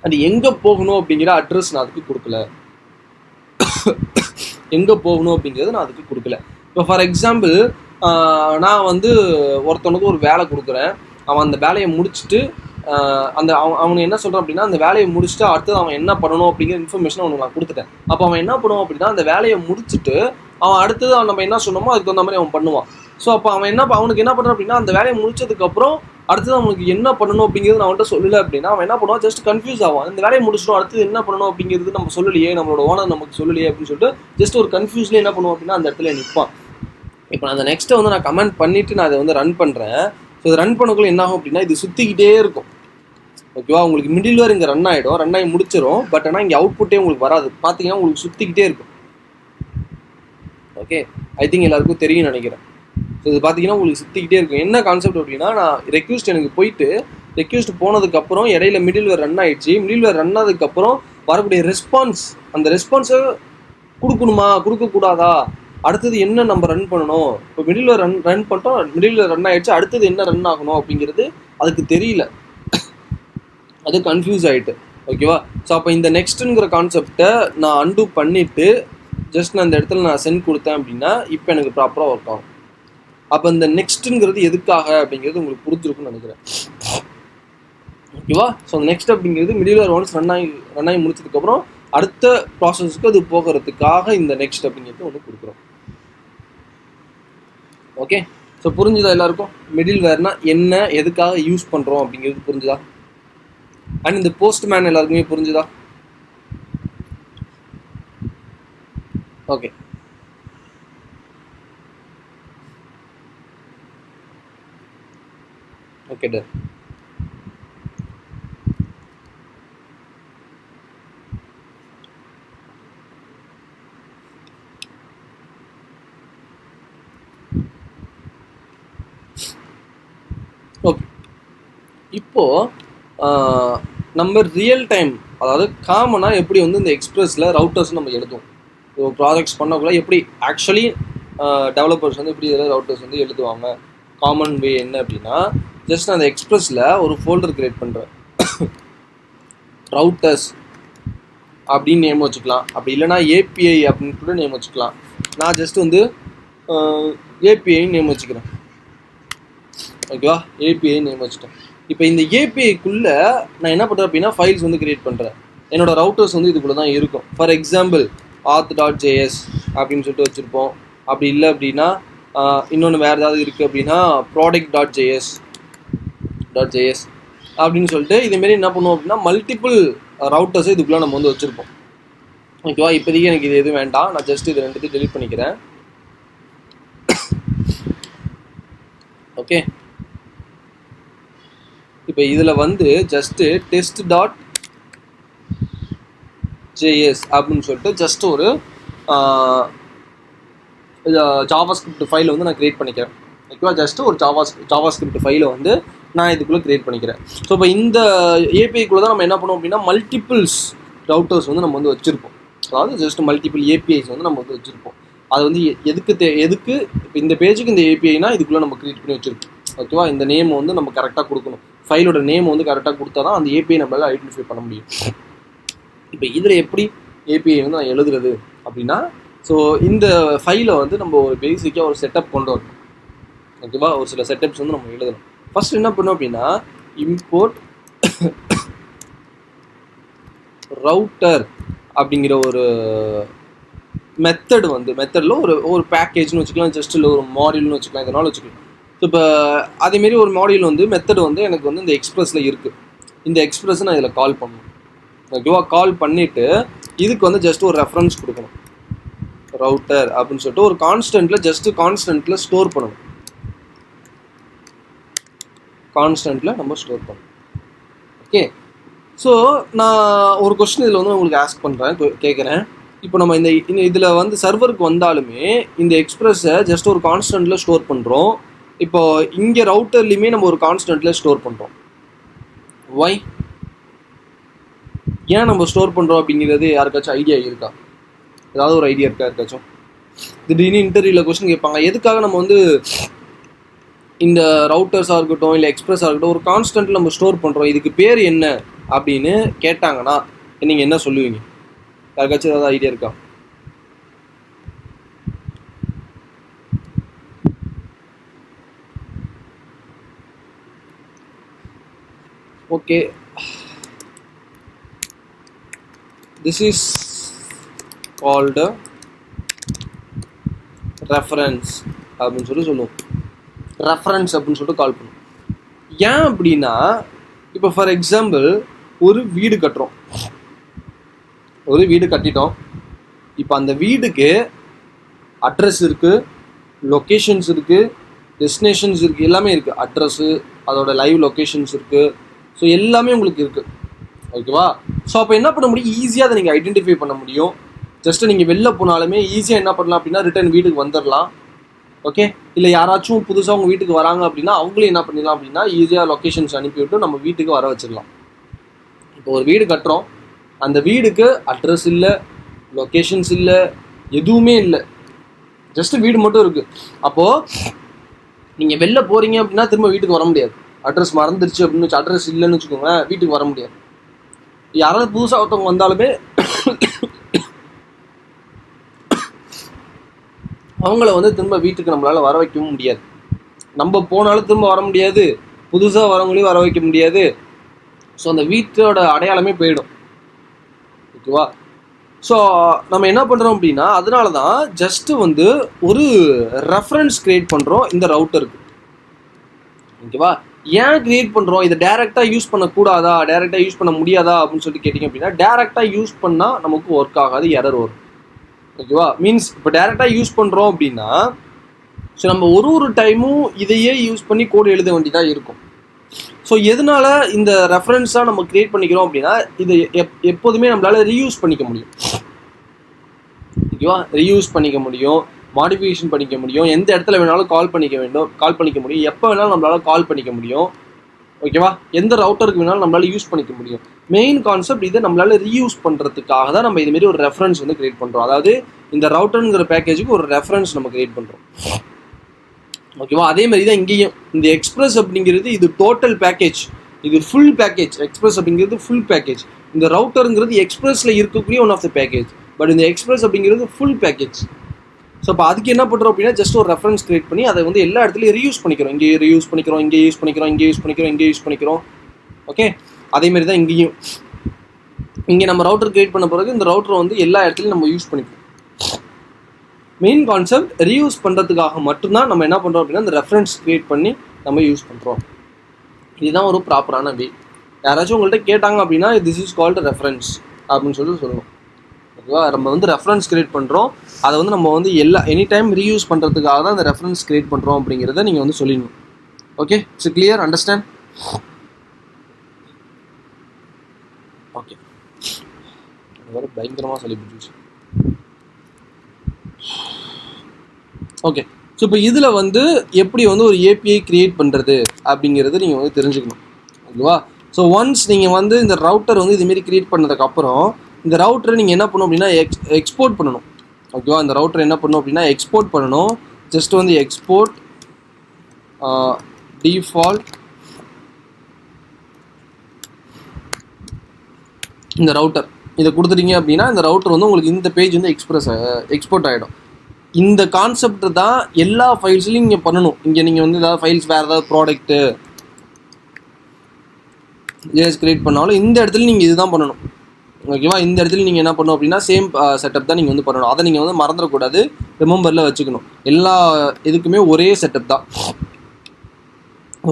அது எங்கே போகணும் அப்படிங்கிற அட்ரஸ் நான் அதுக்கு கொடுக்கல. எங்கே போகணும் அப்படிங்கிறது நான் அதுக்கு கொடுக்கல. இப்போ ஃபார் எக்ஸாம்பிள் நான் வந்து ஒருத்தவனுக்கு ஒரு வேலை கொடுக்குறேன். அவன் அந்த வேலையை முடிச்சுட்டு அவனுக்கு என்ன சொல்கிறான் அப்படின்னா அந்த வேலையை முடிச்சுட்டு அடுத்தது அவன் என்ன பண்ணணும் அப்படிங்கிற இன்ஃபர்மேஷன் அவனுக்கு நான் கொடுத்துட்டேன். அப்போ அவன் என்ன பண்ணுவான் அப்படின்னா அந்த வேலையை முடிச்சுட்டு அவன் அடுத்தது நம்ம என்ன சொன்னோமோ அதுக்கு தகுந்த மாதிரி அவன் பண்ணுவான். ஸோ அப்போ அவனுக்கு என்ன பண்ணுறான் அப்படின்னா அந்த வேலையை முடிச்சதுக்கப்புறம் அடுத்தது அவனுக்கு என்ன பண்ணணும் அப்படிங்கிறது நான் அவன்கிட்ட சொல்லலை அப்படின்னா அவன் என்ன பண்ணுவான், ஜஸ்ட் கன்ஃபியூஸ் ஆவான். இந்த வேலையை முடிச்சிடும் அடுத்தது என்ன பண்ணணும் அப்படிங்கிறது நம்ம சொல்லலையே, நம்மளோட ஓனர் நமக்கு சொல்லலையே அப்படின்னு சொல்லிட்டு ஜஸ்ட் ஒரு கன்ஃபியூஸ்லேயே என்ன பண்ணுவோம் அப்படின்னா அந்த இடத்துல நிற்பான். இப்போ அந்த நெக்ஸ்ட்டை வந்து நான் கமெண்ட் பண்ணிவிட்டு நான் அதை வந்து ரன் பண்ணுறேன். ஸோ இதை ரன் பண்ணக்குள்ள என்ன ஆகும் அப்படின்னா இது சுற்றிக்கிட்டே இருக்கும். ஓகேவா. உங்களுக்கு மிடில்வேர் இங்கே ரன் ஆகிடும், ரன் ஆகி முடிச்சிடும். பட் ஆனால் இங்கே அவுட்புட்டே உங்களுக்கு வராது. பார்த்தீங்கன்னா உங்களுக்கு சுற்றிக்கிட்டே இருக்கும். ஓகே, ஐ திங்க் எல்லாருக்கும் தெரியும் நினைக்கிறேன். ஸோ இது பார்த்தீங்கன்னா உங்களுக்கு சுற்றிக்கிட்டே இருக்கும். என்ன கான்செப்ட் அப்படின்னா, நான் ரெக்யூஸ்ட் எனக்கு போயிட்டு ரெக்யூஸ்ட் போனதுக்கப்புறம் இடையில மிடில்வேர் ரன் ஆகிடுச்சு. மிடில்வேர் ரன் ஆனதுக்கப்புறம் வரக்கூடிய ரெஸ்பான்ஸ், அந்த ரெஸ்பான்ஸை கொடுக்கணுமா கொடுக்கக்கூடாதா, அடுத்தது என்ன நம்ம ரன் பண்ணணும், இப்போ மிடில்வேர் ரன் பண்ணிட்டோம், மிடில்வேர் ரன் ஆகிடுச்சு, அடுத்தது என்ன ரன் ஆகணும் அப்படிங்கிறது அதுக்கு தெரியல, அது கன்ஃபியூஸ் ஆகிட்டு. ஓகேவா. ஸோ அப்போ இந்த நெக்ஸ்ட்டுங்கிற கான்செப்டை நான் அன்டூ பண்ணிவிட்டு ஜஸ்ட் நான் இந்த இடத்துல நான் சென்ட் கொடுத்தேன் அப்படின்னா இப்போ எனக்கு ப்ராப்பராக ஒர்க் ஆகும். அப்போ இந்த நெக்ஸ்ட்டுங்கிறது எதுக்காக அப்படிங்கிறது உங்களுக்கு புரிஞ்சிருக்குன்னு நினைக்கிறேன். ஓகேவா. ஸோ நெக்ஸ்ட் அப்படிங்கிறது மிடில்வேர் ஒன்ஸ் ரன் ஆகி முடிச்சதுக்கப்புறம் அடுத்த ப்ராசஸ்க்கு அது போகிறதுக்காக இந்த நெக்ஸ்ட் அப்படிங்கிறது ஒன்று கொடுக்குறோம். ஓகே. ஸோ புரிஞ்சுதா எல்லாருக்கும்? மிடில்வேர்னா என்ன, எதுக்காக யூஸ் பண்ணுறோம் அப்படிங்கிறது புரிஞ்சுதா? அண்ட் இந்த போஸ்ட்மேன் எல்லாருக்குமே புரிஞ்சுதா? ஓகே. Okay done. ஓகே, இப்போ நம்ம ரியல் டைம், அதாவது காமனாக எப்படி வந்து இந்த எக்ஸ்பிரஸில் ரவுட்டர்ஸ் நம்ம எழுதுவோம், ஸோ ப்ராஜெக்ட்ஸ் பண்ணக்குள்ள எப்படி ஆக்சுவலி டெவலப்பர்ஸ் வந்து எப்படி இதில் ரவுட்டர்ஸ் வந்து எழுதுவாங்க, காமன் வே என்ன அப்படின்னா, ஜஸ்ட் நான் அந்த எக்ஸ்பிரஸில் ஒரு ஃபோல்டர் கிரியேட் பண்ணுறேன், ரவுட்டர்ஸ் அப்படின்னு நேம் வச்சுக்கலாம், அப்படி இல்லைனா ஏபிஐ அப்படின்னு கூட நேம் வச்சுக்கலாம். நான் ஜஸ்ட் வந்து ஏபிஐன்னு நேம் வச்சுக்கிறேன். ஓகேவா, ஏபிஐ நேம் வச்சுட்டேன். இப்போ இந்த ஏபிஐக்குள்ளே நான் என்ன பண்ணுறேன் அப்படின்னா ஃபைல்ஸ் வந்து கிரியேட் பண்ணுறேன். என்னோடய ரவுட்டர்ஸ் வந்து இதுக்குள்ளே தான் இருக்கும். ஃபார் எக்ஸாம்பிள் auth.js அப்படின்னு சொல்லிட்டு வச்சுருப்போம். அப்படி இல்லை அப்படின்னா இன்னொன்று வேறு ஏதாவது இருக்குது அப்படின்னா product.js அப்படின்னு சொல்லிட்டு இதேமாரி என்ன பண்ணுவோம் அப்படின்னா மல்டிபிள் ரவுட்டர்ஸை இதுக்குள்ளே நம்ம வந்து வச்சுருப்போம். ஓகேவா. இப்போதைக்கு எனக்கு இது எதுவும் வேண்டாம், நான் ஜஸ்ட் இது ரெண்டுத்தையும் டெலிட் பண்ணிக்கிறேன். ஓகே. இப்போ இதில் வந்து ஜஸ்ட்டு test.js அப்படின்னு சொல்லிட்டு ஜஸ்ட் ஒரு ஜாவாஸ்கிரிப்ட் ஃபைலை வந்து நான் க்ரியேட் பண்ணிக்கிறேன். ஓகேவா. ஜஸ்ட்டு ஒரு ஜாவாஸ்கிரிப்ட் ஃபைலை வந்து நான் இதுக்குள்ளே க்ரியேட் பண்ணிக்கிறேன். ஸோ இப்போ இந்த ஏபிஐக்குள்ளே தான் நம்ம என்ன பண்ணுவோம் அப்படின்னா மல்டிபிள்ஸ் ரவுட்டர்ஸ் வந்து நம்ம வந்து வச்சுருப்போம். அதாவது ஜஸ்ட் மல்டிபிள் ஏபிஐஸ் வந்து நம்ம வந்து வச்சுருப்போம். அது வந்து எதுக்கு இப்போ இந்த பேஜுக்கு இந்த ஏபிஐனா இதுக்குள்ளே நம்ம க்ரியேட் பண்ணி வச்சுருப்போம். ஓகேவா. இந்த நேம் வந்து நம்ம கரெக்டாக கொடுக்கணும், ஃபைலோட நேம் வந்து கரெக்டாக கொடுத்தா தான் அந்த ஏபிஐ நம்மளால் ஐடென்டிஃபை பண்ண முடியும். இப்போ இதில் எப்படி ஏபிஐ வந்து நான் எழுதுறது அப்படின்னா, ஸோ இந்த ஃபைலை வந்து நம்ம ஒரு பேசிக்காக ஒரு செட்டப் கொண்டு வரணும். ஓகேவா. ஒரு சில செட்டப்ஸ் வந்து நம்ம எழுதணும். ஃபர்ஸ்ட் என்ன பண்ணோம் அப்படின்னா இம்போர்ட் ரவுட்டர் அப்படிங்கிற ஒரு மெத்தடில் ஒரு பேக்கேஜ்னு வச்சுக்கலாம், ஜஸ்ட் இல்லை ஒரு மாடியூல்னு வச்சுக்கலாம், இதனால் வச்சுக்கலாம். ஸோ இப்போ அதேமாரி ஒரு மாடியூல் வந்து மெத்தட் வந்து எனக்கு வந்து இந்த எக்ஸ்பிரஸில் இருக்குது. இந்த எக்ஸ்பிரஸை நான் இதில் கால் பண்ணணும். ஓகேவா. கால் பண்ணிவிட்டு இதுக்கு வந்து ஜஸ்ட் ஒரு ரெஃபரன்ஸ் கொடுக்கணும், ரவுட்டர் அப்படின்னு சொல்லிட்டு ஒரு கான்ஸ்டன்ட்டில் ஸ்டோர் பண்ணணும். கான்ஸ்டன்ட்டில் நம்ம ஸ்டோர் பண்ணணும். ஓகே. ஸோ நான் ஒரு கொஸ்டின் இதில் வந்து உங்களுக்கு ஆஸ்க் பண்ணுறேன், கேட்குறேன். இப்போ நம்ம இந்த இதில் வந்து சர்வருக்கு வந்தாலுமே இந்த எக்ஸ்பிரஸை ஜஸ்ட் ஒரு கான்ஸ்டன்ட்டில் ஸ்டோர் பண்ணுறோம். இப்போ இங்கே ரவுட்டர்லையுமே நம்ம ஒரு கான்ஸ்டன்ட்டில் ஸ்டோர் பண்ணுறோம். ஒய், ஏன் நம்ம ஸ்டோர் பண்ணுறோம் அப்படிங்கிறது யாருக்காச்சும் ஐடியா இருக்கா? ஏதாவது ஒரு ஐடியா இருக்கா யாருக்காச்சும்? திடீர்னு இன்டர்வியூவில் கொஸ்டின் கேட்பாங்க, எதுக்காக நம்ம வந்து இந்த ரவுட்டர்ஸாக இருக்கட்டும் இல்லை எக்ஸ்பிரஸாக இருக்கட்டும் ஒரு கான்ஸ்டன்ட்டில் நம்ம ஸ்டோர் பண்ணுறோம், இதுக்கு பேர் என்ன அப்படின்னு கேட்டாங்கன்னா நீங்கள் என்ன சொல்லுவீங்க? யாருக்காச்சும் ஏதாவது ஐடியா இருக்கா? Okay, this is called reference அப்படின்னு சொல்லுவோம். ரெஃபரன்ஸ் அப்படின்னு சொல்லிட்டு கால் பண்ணுவோம். ஏன் அப்படின்னா இப்போ ஃபார் எக்ஸாம்பிள் ஒரு வீடு கட்டிட்டோம். இப்போ அந்த வீடுக்கு அட்ரஸ் இருக்குது, லொக்கேஷன்ஸ் இருக்குது, டெஸ்டினேஷன்ஸ் இருக்குது, எல்லாமே இருக்குது. அட்ரஸ்ஸு, அதோட லைவ் லொக்கேஷன்ஸ் இருக்குது, ஸோ எல்லாமே உங்களுக்கு இருக்குது. ஓகேவா? ஸோ அப்போ என்ன பண்ண முடியும், ஈஸியாக அதை நீங்கள் ஐடென்டிஃபை பண்ண முடியும். ஜஸ்ட்டு நீங்கள் வெளில போனாலுமே ஈஸியாக என்ன பண்ணலாம் அப்படின்னா ரிட்டர்ன் வீட்டுக்கு வந்துடலாம். ஓகே, இல்லை யாராச்சும் புதுசாக உங்கள் வீட்டுக்கு வராங்க அப்படின்னா அவங்களும் என்ன பண்ணிடலாம் அப்படின்னா ஈஸியாக லொக்கேஷன்ஸ் அனுப்பிவிட்டு நம்ம வீட்டுக்கு வர வச்சிடலாம். இப்போ ஒரு வீடு கட்டுறோம், அந்த வீடுக்கு அட்ரஸ் இல்லை, லொக்கேஷன்ஸ் இல்லை, எதுவுமே இல்லை, ஜஸ்ட்டு வீடு மட்டும் இருக்குது. அப்போது நீங்கள் வெளில போகிறீங்க அப்படின்னா திரும்ப வீட்டுக்கு வர முடியாது. அட்ரஸ் மறந்துருச்சு அப்படின்னு வச்சு, அட்ரஸ் இல்லைன்னு வச்சுக்கோங்களேன், வீட்டுக்கு வர முடியாது. யாராவது புதுசாக ஒருத்தவங்க வந்தாலுமே அவங்கள வந்து திரும்ப வீட்டுக்கு நம்மளால் வர வைக்கவும் முடியாது. நம்ம போனாலும் திரும்ப வர முடியாது, புதுசாக வரவங்களையும் வர வைக்க முடியாது. ஸோ அந்த வீட்டோட அடையாளமே போயிடும். ஓகேவா? ஸோ நம்ம என்ன பண்ணுறோம் அப்படின்னா அதனால தான் ஜஸ்ட்டு வந்து ஒரு ரெஃபரன்ஸ் க்ரியேட் பண்ணுறோம் இந்த ரவுட்டருக்கு. ஓகேவா? ஏன் க்ரியேட் பண்ணுறோம்? இதை டேரெக்டாக யூஸ் பண்ணக்கூடாதா, டேரெக்டாக யூஸ் பண்ண முடியாதா அப்படின்னு சொல்லிட்டு கேட்டிங்க அப்படின்னா டேரெக்டாக யூஸ் பண்ணால் நமக்கு ஒர்க் ஆகாது, எரர் வரும். ஓகேவா? மீன்ஸ் இப்போ டேரெக்டாக யூஸ் பண்ணுறோம் அப்படின்னா ஸோ நம்ம ஒரு டைமும் இதையே யூஸ் பண்ணி கோடு எழுத வேண்டியதாக இருக்கும். ஸோ எதனால இந்த ரெஃபரன்ஸாக நம்ம க்ரியேட் பண்ணிக்கிறோம் அப்படின்னா இது எப்போதுமே நம்மளால் ரீயூஸ் பண்ணிக்க முடியும். ஓகேவா? ரீயூஸ் பண்ணிக்க முடியும், மாடிஃபிகேஷன் பண்ணிக்க முடியும், எந்த இடத்துல வேணாலும் கால் பண்ணிக்க முடியும், எப்போ வேணாலும் நம்மளால் கால் பண்ணிக்க முடியும். ஓகேவா? எந்த ரவுட்டருக்கு வேணாலும் நம்மளால் யூஸ் பண்ணிக்க முடியும். மெயின் கான்செப்ட் இதை நம்மளால் ரீயூஸ் பண்ணுறதுக்காக தான் நம்ம இதுமாரி ஒரு ரெஃபரன்ஸ் வந்து க்ரியேட் பண்ணுறோம். அதாவது இந்த ரவுட்டருங்கிற பேக்கேஜுக்கு ஒரு ரெஃபரன்ஸ் நம்ம க்ரியேட் பண்ணுறோம். ஓகேவா? அதே மாதிரி தான் இங்கேயும் இந்த எக்ஸ்பிரஸ் அப்படிங்கிறது இது டோட்டல் பேக்கேஜ், இது ஃபுல் பேக்கேஜ். எக்ஸ்பிரஸ் அப்படிங்கிறது ஃபுல் பேக்கேஜ். இந்த ரவுட்டருங்கிறது எக்ஸ்பிரஸில் இருக்கக்கூடிய one of the package. But இந்த எக்ஸ்பிரஸ் அப்படிங்கிறது ஃபுல் பேக்கேஜ். ஸோ இப்போ அதுக்கு என்ன பண்ணுறோம் அப்படின்னா ஜஸ்ட் ஒரு ரெஃபரன்ஸ் க்ரியேட் பண்ணி அதை வந்து எல்லா இடத்துலையும் ரீயூஸ் பண்ணிக்கிறோம். இங்கே ரீயூஸ் பண்ணிக்கிறோம், இங்கே யூஸ் பண்ணிக்கிறோம், இங்கே யூஸ் பண்ணிக்கிறோம், இங்கே யூஸ் பண்ணிக்கிறோம். ஓகே, அதேமாரி தான் இங்கேயும். இங்கே நம்ம ரவுட்டர் க்ரியேட் பண்ண பிறகு இந்த ரவுட்டரை வந்து எல்லா இடத்துலையும் நம்ம யூஸ் பண்ணிப்போம். மெயின் கான்செப்ட் ரீயூஸ் பண்ணுறதுக்காக மட்டும்தான் நம்ம என்ன பண்ணுறோம் அப்படின்னா இந்த ரெஃபரன்ஸ் க்ரியேட் பண்ணி நம்ம யூஸ் பண்ணுறோம். இதுதான் ஒரு ப்ராப்பரான வே. யாராச்சும் உங்கள்கிட்ட கேட்டாங்க அப்படின்னா திஸ் இஸ் கால்டு ரெஃபரன்ஸ் அப்படின்னு சொல்லணும். ஓகேவா? நம்ம வந்து ரெஃபரன்ஸ் க்ரியேட் பண்ணுறோம், அதை வந்து நம்ம வந்து எனி டைம் ரீயூஸ் பண்ணுறதுக்காக தான் அந்த ரெஃபரன்ஸ் க்ரியேட் பண்ணுறோம் அப்படிங்கிறத நீங்கள் வந்து சொல்லிடணும். Okay, it's clear, understand? Okay, வேறு பயங்கரமாக சொல்லி போச்சு. ஓகே, ஸோ இப்போ இதில் வந்து எப்படி வந்து ஒரு ஏபிஐ க்ரியேட் பண்ணுறது அப்படிங்கிறது நீங்கள் வந்து தெரிஞ்சுக்கணும். ஓகேவா? ஸோ ஒன்ஸ் நீங்கள் வந்து இந்த ரவுட்டர் வந்து இதுமாரி க்ரியேட் பண்ணதுக்கப்புறம் இந்த ரவுட்டரை நீங்கள் என்ன பண்ணணும் அப்படின்னா எக்ஸ்போர்ட் பண்ணணும். ஓகேவா? இந்த ரவுட்டர் என்ன பண்ணணும் அப்படின்னா எக்ஸ்போர்ட் பண்ணணும். ஜஸ்ட் வந்து எக்ஸ்போர்ட் டிஃபால்ட் இந்த ரவுட்டர் இதை கொடுத்துட்டீங்க அப்படின்னா இந்த ரவுட்டர் வந்து உங்களுக்கு இந்த பேஜ் வந்து எக்ஸ்போர்ட் ஆகிடும். இந்த கான்செப்ட் தான் எல்லா ஃபைல்ஸ்லையும் நீங்கள் பண்ணணும். இங்கே நீங்கள் வந்து ஏதாவது ஃபைல்ஸ் வேறு ஏதாவது ப்ராடக்ட்டு ஜேஎஸ் க்ரியேட் பண்ணாலும் இந்த இடத்துல நீங்கள் இதுதான் பண்ணணும். ஓகேவா? இந்த இடத்துல நீங்கள் என்ன பண்ணணும் அப்படின்னா சேம் செட்டப் தான் நீங்கள் வந்து பண்ணணும். அதை நீங்கள் வந்து மறந்துடக்கூடாது, ரிமெம்பரில் வச்சுக்கணும். எல்லா இதுக்குமே ஒரே செட்டப் தான்.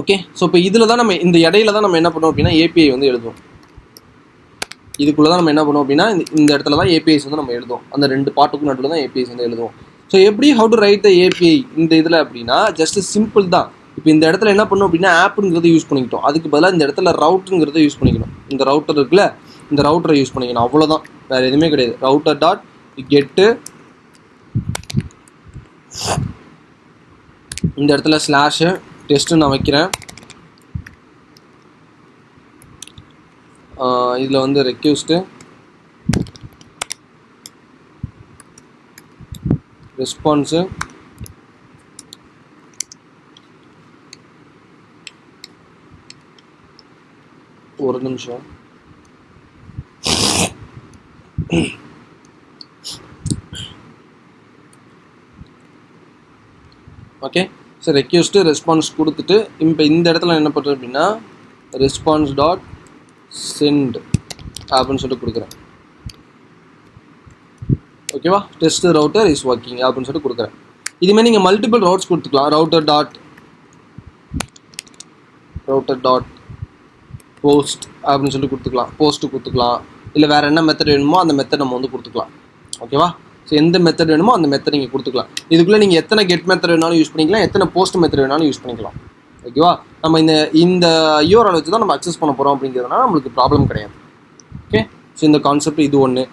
ஓகே, ஸோ இப்போ இதில் தான் நம்ம இந்த இடையில தான் நம்ம என்ன பண்ணுவோம் அப்படின்னா ஏபிஐ வந்து எழுதுவோம். இதுக்குள்ளே தான் நம்ம என்ன பண்ணுவோம் அப்படின்னா இந்த இடத்துல தான் ஏபிஐஸ் வந்து நம்ம எழுதுவோம். அந்த ரெண்டு பாட்டுக்கும் நடுவில் தான் ஏபிஐஸ் வந்து எழுதுவோம். ஸோ எப்படி how to right the API இந்த இதில் அப்படின்னா ஜஸ்ட் சிம்பிள் தான். இப்போ இந்த இடத்துல என்ன பண்ணணும் அப்படின்னா ஆப்புங்கிறத யூஸ் பண்ணிக்கிட்டோம், அதுக்கு பதிலாக இந்த இடத்துல ரவுட்டருங்கிறத யூஸ் பண்ணிக்கணும். இந்த ரவுட்டர் இருக்குல்ல, இந்த ரவுட்டரை யூஸ் பண்ணிக்கணும், அவ்வளோதான், வேறு எதுவுமே கிடையாது. ரவுட்டர் டாட் கெட்டு இந்த இடத்துல ஸ்லாஷு டெஸ்ட்டு நான் வைக்கிறேன். இதில் வந்து ரெக்யூஸ்ட்டு ரெஸ்பான்ஸு ஒரு நிமிஷம். ஓகே, ஸோ ரெக்யூஸ்ட்டு ரெஸ்பான்ஸ் கொடுத்துட்டு இப்போ இந்த இடத்துல என்ன பண்ணுறேன் அப்படின்னா ரெஸ்பான்ஸ் டாட் சென்ட் அப்படின்னு சொல்லிட்டு கொடுக்குறேன். ஓகேவா? டெஸ்ட் ரவுட்டர் இஸ் ஒர்க்கிங் அப்படின்னு சொல்லிட்டு கொடுக்குறேன். இதுமாதிரி நீங்கள் மல்டிபிள் ரவுட்ஸ் கொடுத்துக்கலாம். ரவுட்டர் டாட் போஸ்ட் அப்படின்னு சொல்லிட்டு கொடுத்துக்கலாம், போஸ்ட்டு கொடுத்துக்கலாம். இல்லை வேறு என்ன மெத்தட் வேணுமோ அந்த மெத்தட் நம்ம வந்து கொடுத்துக்கலாம். ஓகேவா? ஸோ எந்த மெத்தட் வேணுமோ அந்த மெத்தட் நீங்கள் கொடுத்துக்கலாம். இதுக்குள்ளே நீங்கள் எத்தனை கெட் மெத்தட் வேணாலும் யூஸ் பண்ணிக்கலாம், எத்தனை போஸ்ட் மெத்தட் வேணாலும் யூஸ் பண்ணிக்கலாம். ஓகேவா. நம்ம இந்த யூஆர்எல் வச்சு தான் நம்ம அக்சஸ் பண்ண போகிறோம் அப்படிங்கிறதுனால நம்மளுக்கு ப்ராப்ளம் கிடையாது. ஓகே. ஸோ இந்த கான்செப்ட் இது ஒன்று.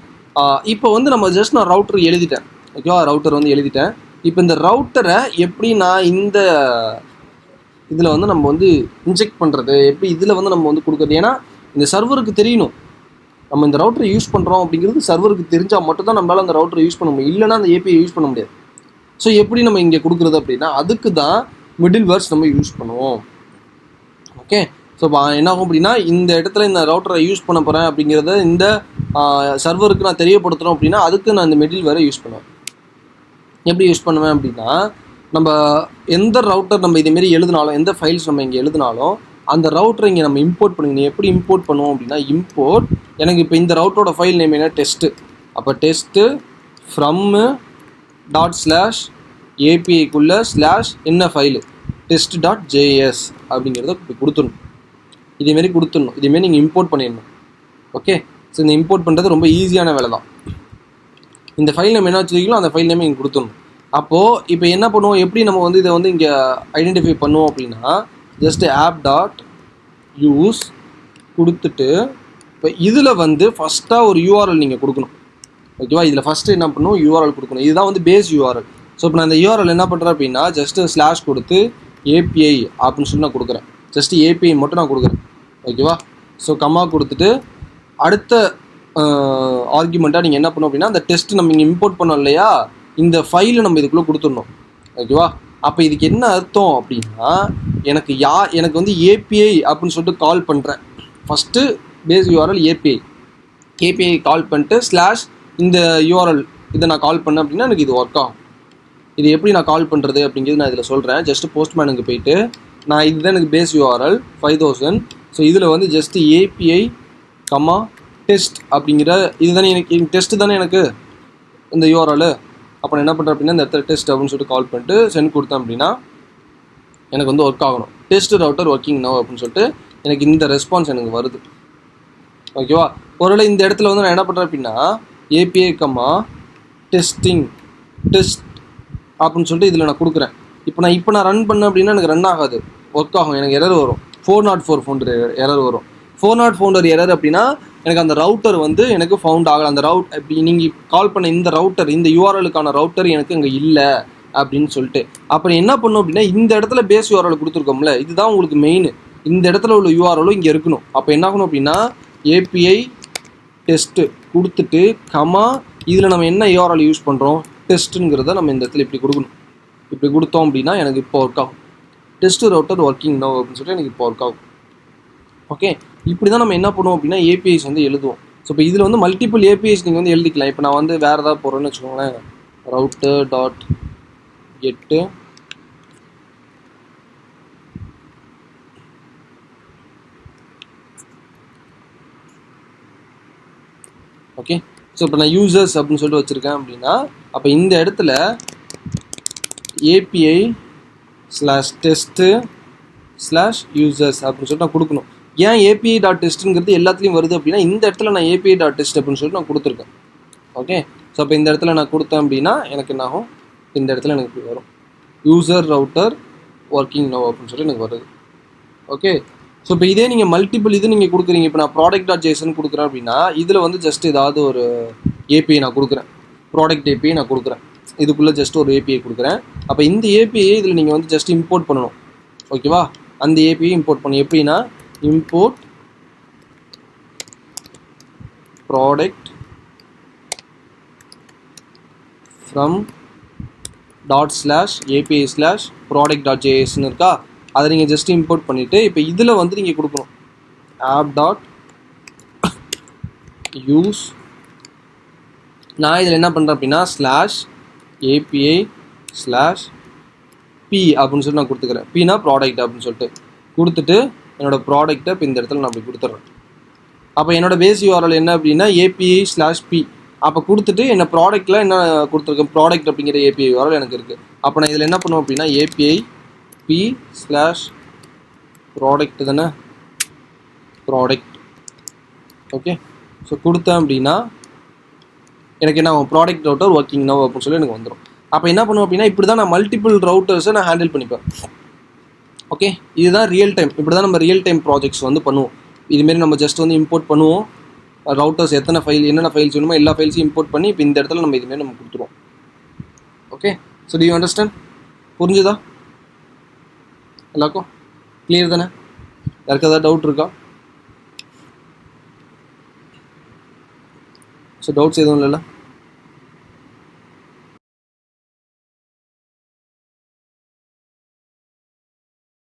இப்போ வந்து நம்ம ஜஸ்ட் நான் ரவுட்டர் எழுதிட்டேன். ஓகேவா, ரவுட்டர் வந்து எழுதிட்டேன். இப்போ இந்த ரவுட்டரை எப்படி நான் இந்த இதில் வந்து நம்ம வந்து இன்ஜெக்ட் பண்ணுறது, எப்படி இதில் வந்து நம்ம வந்து கொடுக்குறது, ஏன்னா இந்த சர்வருக்கு தெரியணும் நம்ம இந்த ரவுட்டரை யூஸ் பண்ணுறோம் அப்படிங்கிறது. சர்வருக்கு தெரிஞ்சால் மட்டும் தான் நம்மளால் அந்த ரவுட்டரை யூஸ் பண்ண முடியும், இல்லைனா அந்த ஏபிஐ யூஸ் பண்ண முடியாது. ஸோ எப்படி நம்ம இங்கே கொடுக்குறது அப்படின்னா அதுக்கு தான் மிடில் வேர்ஸ் நம்ம யூஸ் பண்ணுவோம். ஓகே. ஸோ என்ன ஆகும் அப்படின்னா இந்த இடத்துல இந்த ரவுட்டரை யூஸ் பண்ண போகிறேன் அப்படிங்கிறத இந்த சர்வருக்கு நான் தெரியப்படுத்துகிறோம் அப்படின்னா அதுக்கு நான் இந்த மிடில் வேரை யூஸ் பண்ணுவேன். எப்படி யூஸ் பண்ணுவேன் அப்படின்னா நம்ம எந்த ரவுட்டர் நம்ம இதேமாரி எழுதினாலும், எந்த ஃபைல்ஸ் நம்ம இங்கே எழுதினாலும் அந்த ரவுட்டரை இங்கே நம்ம இம்போர்ட் பண்ணிக்கணும். எப்படி இம்போர்ட் பண்ணுவோம் அப்படின்னா இம்போர்ட், எனக்கு இப்போ இந்த ரவுட்டரோட ஃபைல் நேம் என்ன, டெஸ்ட்டு. அப்போ டெஸ்ட்டு ஃப்ரம்மு ./API / என்ன ஃபைலு, test.js அப்படிங்கிறத கொடுத்துடணும். இதேமாரி கொடுத்துடணும். இதேமாரி நீங்கள் இம்போர்ட் பண்ணிடணும். ஓகே. ஸோ இந்த இம்போர்ட் பண்ணுறது ரொம்ப ஈஸியான வேலை தான். இந்த ஃபைல் நேம் என்ன வச்சுருக்கீங்களோ அந்த ஃபைல் நேம் இங்கே கொடுத்துடணும். அப்போது இப்போ என்ன பண்ணுவோம், எப்படி நம்ம வந்து இதை வந்து இங்கே ஐடென்டிஃபை பண்ணுவோம் அப்படின்னா ஜஸ்ட் app.use கொடுத்துட்டு இப்போ இதில் வந்து ஃபஸ்ட்டாக ஒரு யூஆர்எல் நீங்கள் கொடுக்கணும். ஓகேவா. இதில் ஃபஸ்ட்டு என்ன பண்ணணும், யூஆர்எல் கொடுக்கணும். இதுதான் வந்து பேஸ் யூஆர்எல். ஸோ இப்போ நான் இந்த யூஆர்எல் என்ன பண்ணுறேன் அப்படின்னா ஜஸ்ட்டு ஸ்லாஷ் கொடுத்து ஏபிஐ அப்படின்னு சொல்லி நான் கொடுக்குறேன். ஜஸ்ட் ஏபிஐ மட்டும் நான் கொடுக்குறேன். ஓகேவா. ஸோ கம்மா கொடுத்துட்டு அடுத்த ஆர்குமெண்ட்டாக நீங்கள் என்ன பண்ணணும் அப்படின்னா அந்த டெஸ்ட் நம்ம இங்கே இம்போர்ட் பண்ணோம் இல்லையா, இந்த ஃபைலை நம்ம இதுக்குள்ளே கொடுத்துடணும். ஓகேவா. அப்போ இதுக்கு என்ன அர்த்தம் அப்படின்னா எனக்கு வந்து ஏபிஐ அப்படின்னு சொல்லிட்டு கால் பண்ணுறேன். ஃபஸ்ட்டு பேஸ் யூஆர்எல் ஏபிஐ கால் பண்ணிட்டு ஸ்லாஷ் இந்த யூஆர்எல் இதை நான் கால் பண்ணேன் அப்படின்னா எனக்கு இது ஒர்க் ஆகும். இது எப்படி நான் கால் பண்ணுறது அப்படிங்கிறது நான் இதில் சொல்கிறேன். ஜஸ்ட்டு போஸ்ட்மேனுக்கு போயிட்டு நான் இதுதான் எனக்கு பேஸ் யூஆர்எல் 5000. ஸோ இதில் வந்து ஜஸ்ட்டு ஏபிஐ டெஸ்ட் அப்படிங்கிற இதுதானே எனக்கு டெஸ்ட்டு தானே எனக்கு இந்த யூஆர்எல். அப்போ நான் என்ன பண்ணுறேன் அப்படின்னா இந்த இடத்துல டெஸ்ட் அப்படின்னு சொல்லிட்டு கால் பண்ணிட்டு சென்ட் கொடுத்தேன் அப்படின்னா எனக்கு வந்து ஒர்க் ஆகணும். டெஸ்ட் ரவுட்டர் ஒர்க்கிங் நவ் அப்படின்னு சொல்லிட்டு எனக்கு இந்த ரெஸ்பான்ஸ் எனக்கு வருது. ஓகேவா. ஒருவேளை இந்த இடத்துல வந்து நான் என்ன பண்ணுறேன் அப்படின்னா ஏபிஐ டெஸ்டிங் டெஸ்ட் அப்படின்னு சொல்லிட்டு இதில் நான் கொடுக்குறேன். இப்போ நான் ரன் பண்ணேன் அப்படின்னா எனக்கு ரன் ஆகாது, ஒர்க் ஆகும், எனக்கு எரர் வரும். 404 ஃபவுண்டர் எரர் வரும். 404 எரர் அப்படின்னா எனக்கு அந்த ரவுட்டர் வந்து எனக்கு ஃபவுண்ட் ஆகலை. அந்த இப்படி நீங்கள் கால் பண்ண இந்த ரவுட்டர், இந்த யூஆர்எலுக்கான ரவுட்டர் எனக்கு இங்கே இல்லை அப்படின்னு சொல்லிட்டு அப்புறம் என்ன பண்ணும் அப்படின்னா இந்த இடத்துல பேஸ் யூஆர்எல் கொடுத்துருக்கோம்ல, இதுதான் உங்களுக்கு மெயின். இந்த இடத்துல உள்ள யூஆர்எலும் இங்கே இருக்கணும். அப்போ என்ன ஆகணும் அப்படின்னா ஏபிஐ டெஸ்ட்டு கொடுத்துட்டு இதில் நம்ம என்ன யூஆர்எல் யூஸ் பண்ணுறோம் டெஸ்ட்டுங்கிறத நம்ம இந்த இடத்துல இப்படி கொடுக்கணும். இப்படி கொடுத்தோம் அப்படின்னா எனக்கு இப்போ ஒர்க் ஆகும். டெஸ்ட் ரவுட்டர் ஒர்க்கிங் நவ் அப்படின்னு சொல்லிட்டு எனக்கு இப்போ ஒர்க் ஆகும். ஓகே. இப்படி தான் நம்ம என்ன பண்ணுவோம் அப்படின்னா ஏபிஐஸ் வந்து எழுதுவோம். ஸோ இப்போ இதில் வந்து மல்டிபிள் ஏபிஐஸ் நீங்கள் வந்து எழுதிக்கலாம். இப்போ நான் வந்து வேறு ஏதாவது போகிறேன்னு வச்சுக்கோங்களேன், router.get ஓகே. ஸோ இப்போ நான் யூசர்ஸ் அப்படின்னு சொல்லிட்டு வச்சுருக்கேன் அப்படின்னா அப்போ இந்த இடத்துல API/test/users அப்படின்னு சொல்லிட்டு நான் கொடுக்கணும். ஏன் API.testங்கிறது எல்லாத்துலேயும் வருது அப்படின்னா இந்த இடத்துல நான் API.test அப்படின்னு சொல்லிட்டு நான் கொடுத்துருக்கேன். ஓகே. ஸோ அப்போ இந்த இடத்துல நான் கொடுத்தேன் அப்படின்னா எனக்கு என்ன ஆகும், இந்த இடத்துல எனக்கு வரும் யூசர் ரவுட்டர் ஒர்க்கிங் நவ் அப்படின்னு சொல்லி எனக்கு வருது. ஓகே. ஸோ இப்போ இதே நீங்கள் மல்டிபிள் இது நீங்கள் கொடுக்குறீங்க. இப்போ நான் ப்ராடக்ட்.json கொடுக்குறேன் அப்படின்னா இதில் வந்து ஜஸ்ட் ஏதாவது ஒரு ஏபிஐ நான் கொடுக்குறேன், ப்ராடக்ட் ஏபிஐ நான் கொடுக்குறேன், இதுக்குள்ளே ஜஸ்ட் ஒரு ஏபிஐ கொடுக்குறேன். அப்போ இந்த ஏபிஐ இதில் நீங்கள் வந்து ஜஸ்ட் இம்போர்ட் பண்ணணும். ஓகேவா. அந்த ஏபிஐ இம்போர்ட் பண்ணணும். எப்படின்னா இம்போர்ட் ப்ராடக்ட் ஃப்ரம் ./API/product.jsன்னு இருக்கா, அதை நீங்கள் ஜஸ்ட் இம்போர்ட் பண்ணிவிட்டு இப்போ இதில் வந்து நீங்கள் கொடுக்கணும் app.use. நான் இதில் என்ன பண்ணுறேன் அப்படின்னா /API/P அப்படின்னு சொல்லி நான் கொடுத்துக்கிறேன். Pனா ப்ராடக்ட் அப்படின்னு சொல்லிட்டு கொடுத்துட்டு என்னோடய ப்ராடக்ட்டை இப்போ இந்த இடத்துல நான் அப்படி கொடுத்துட்றேன். அப்போ என்னோடய பேஸ் யூஆர்எல் என்ன அப்படின்னா API/P. அப்போ கொடுத்துட்டு என்ன ப்ராடக்ட்டில் என்ன கொடுத்துருக்கேன், ப்ராடக்ட் அப்படிங்கிற ஏபிஐ யூஆர்எல் எனக்கு இருக்குது. அப்போ நான் இதில் என்ன பண்ணுவேன் அப்படின்னா API/product தானே, ப்ராடக்ட். ஓகே. ஸோ கொடுத்தேன் அப்படின்னா எனக்கு என்ன ப்ராடக்ட் ரவுட்டர் ஒர்க்கிங் நவ் அப்படின்னு சொல்லி எனக்கு வந்துடும். அப்போ என்ன பண்ணுவோம் அப்படின்னா இப்படி தான் நான் மல்டிபிள் ரவுட்டர்ஸை நான் ஹேண்டில் பண்ணிப்பேன். ஓகே, இதுதான் ரியல் டைம். இப்படி தான் நம்ம ரியல் டைம் ப்ராஜெக்ட்ஸ் வந்து பண்ணுவோம். இதுமாரி நம்ம ஜஸ்ட் வந்து இம்போர்ட் பண்ணுவோம். ரவுட்டர்ஸ் எத்தனை ஃபைல், என்னென்ன ஃபைல்ஸ் வேணுமோ எல்லா ஃபைல்ஸையும் இம்போர்ட் பண்ணி இப்போ இந்த இடத்துல நம்ம இதுமாரி நம்ம கொடுத்துருவோம். Okay, so to you understand? புரிஞ்சுதா எல்லாருக்கும்? கிளியர் தானே? யாருக்கு ஏதாவது டவுட் இருக்கா? ஸோ டவுட்ஸ் எதுவும் இல்லைல்ல?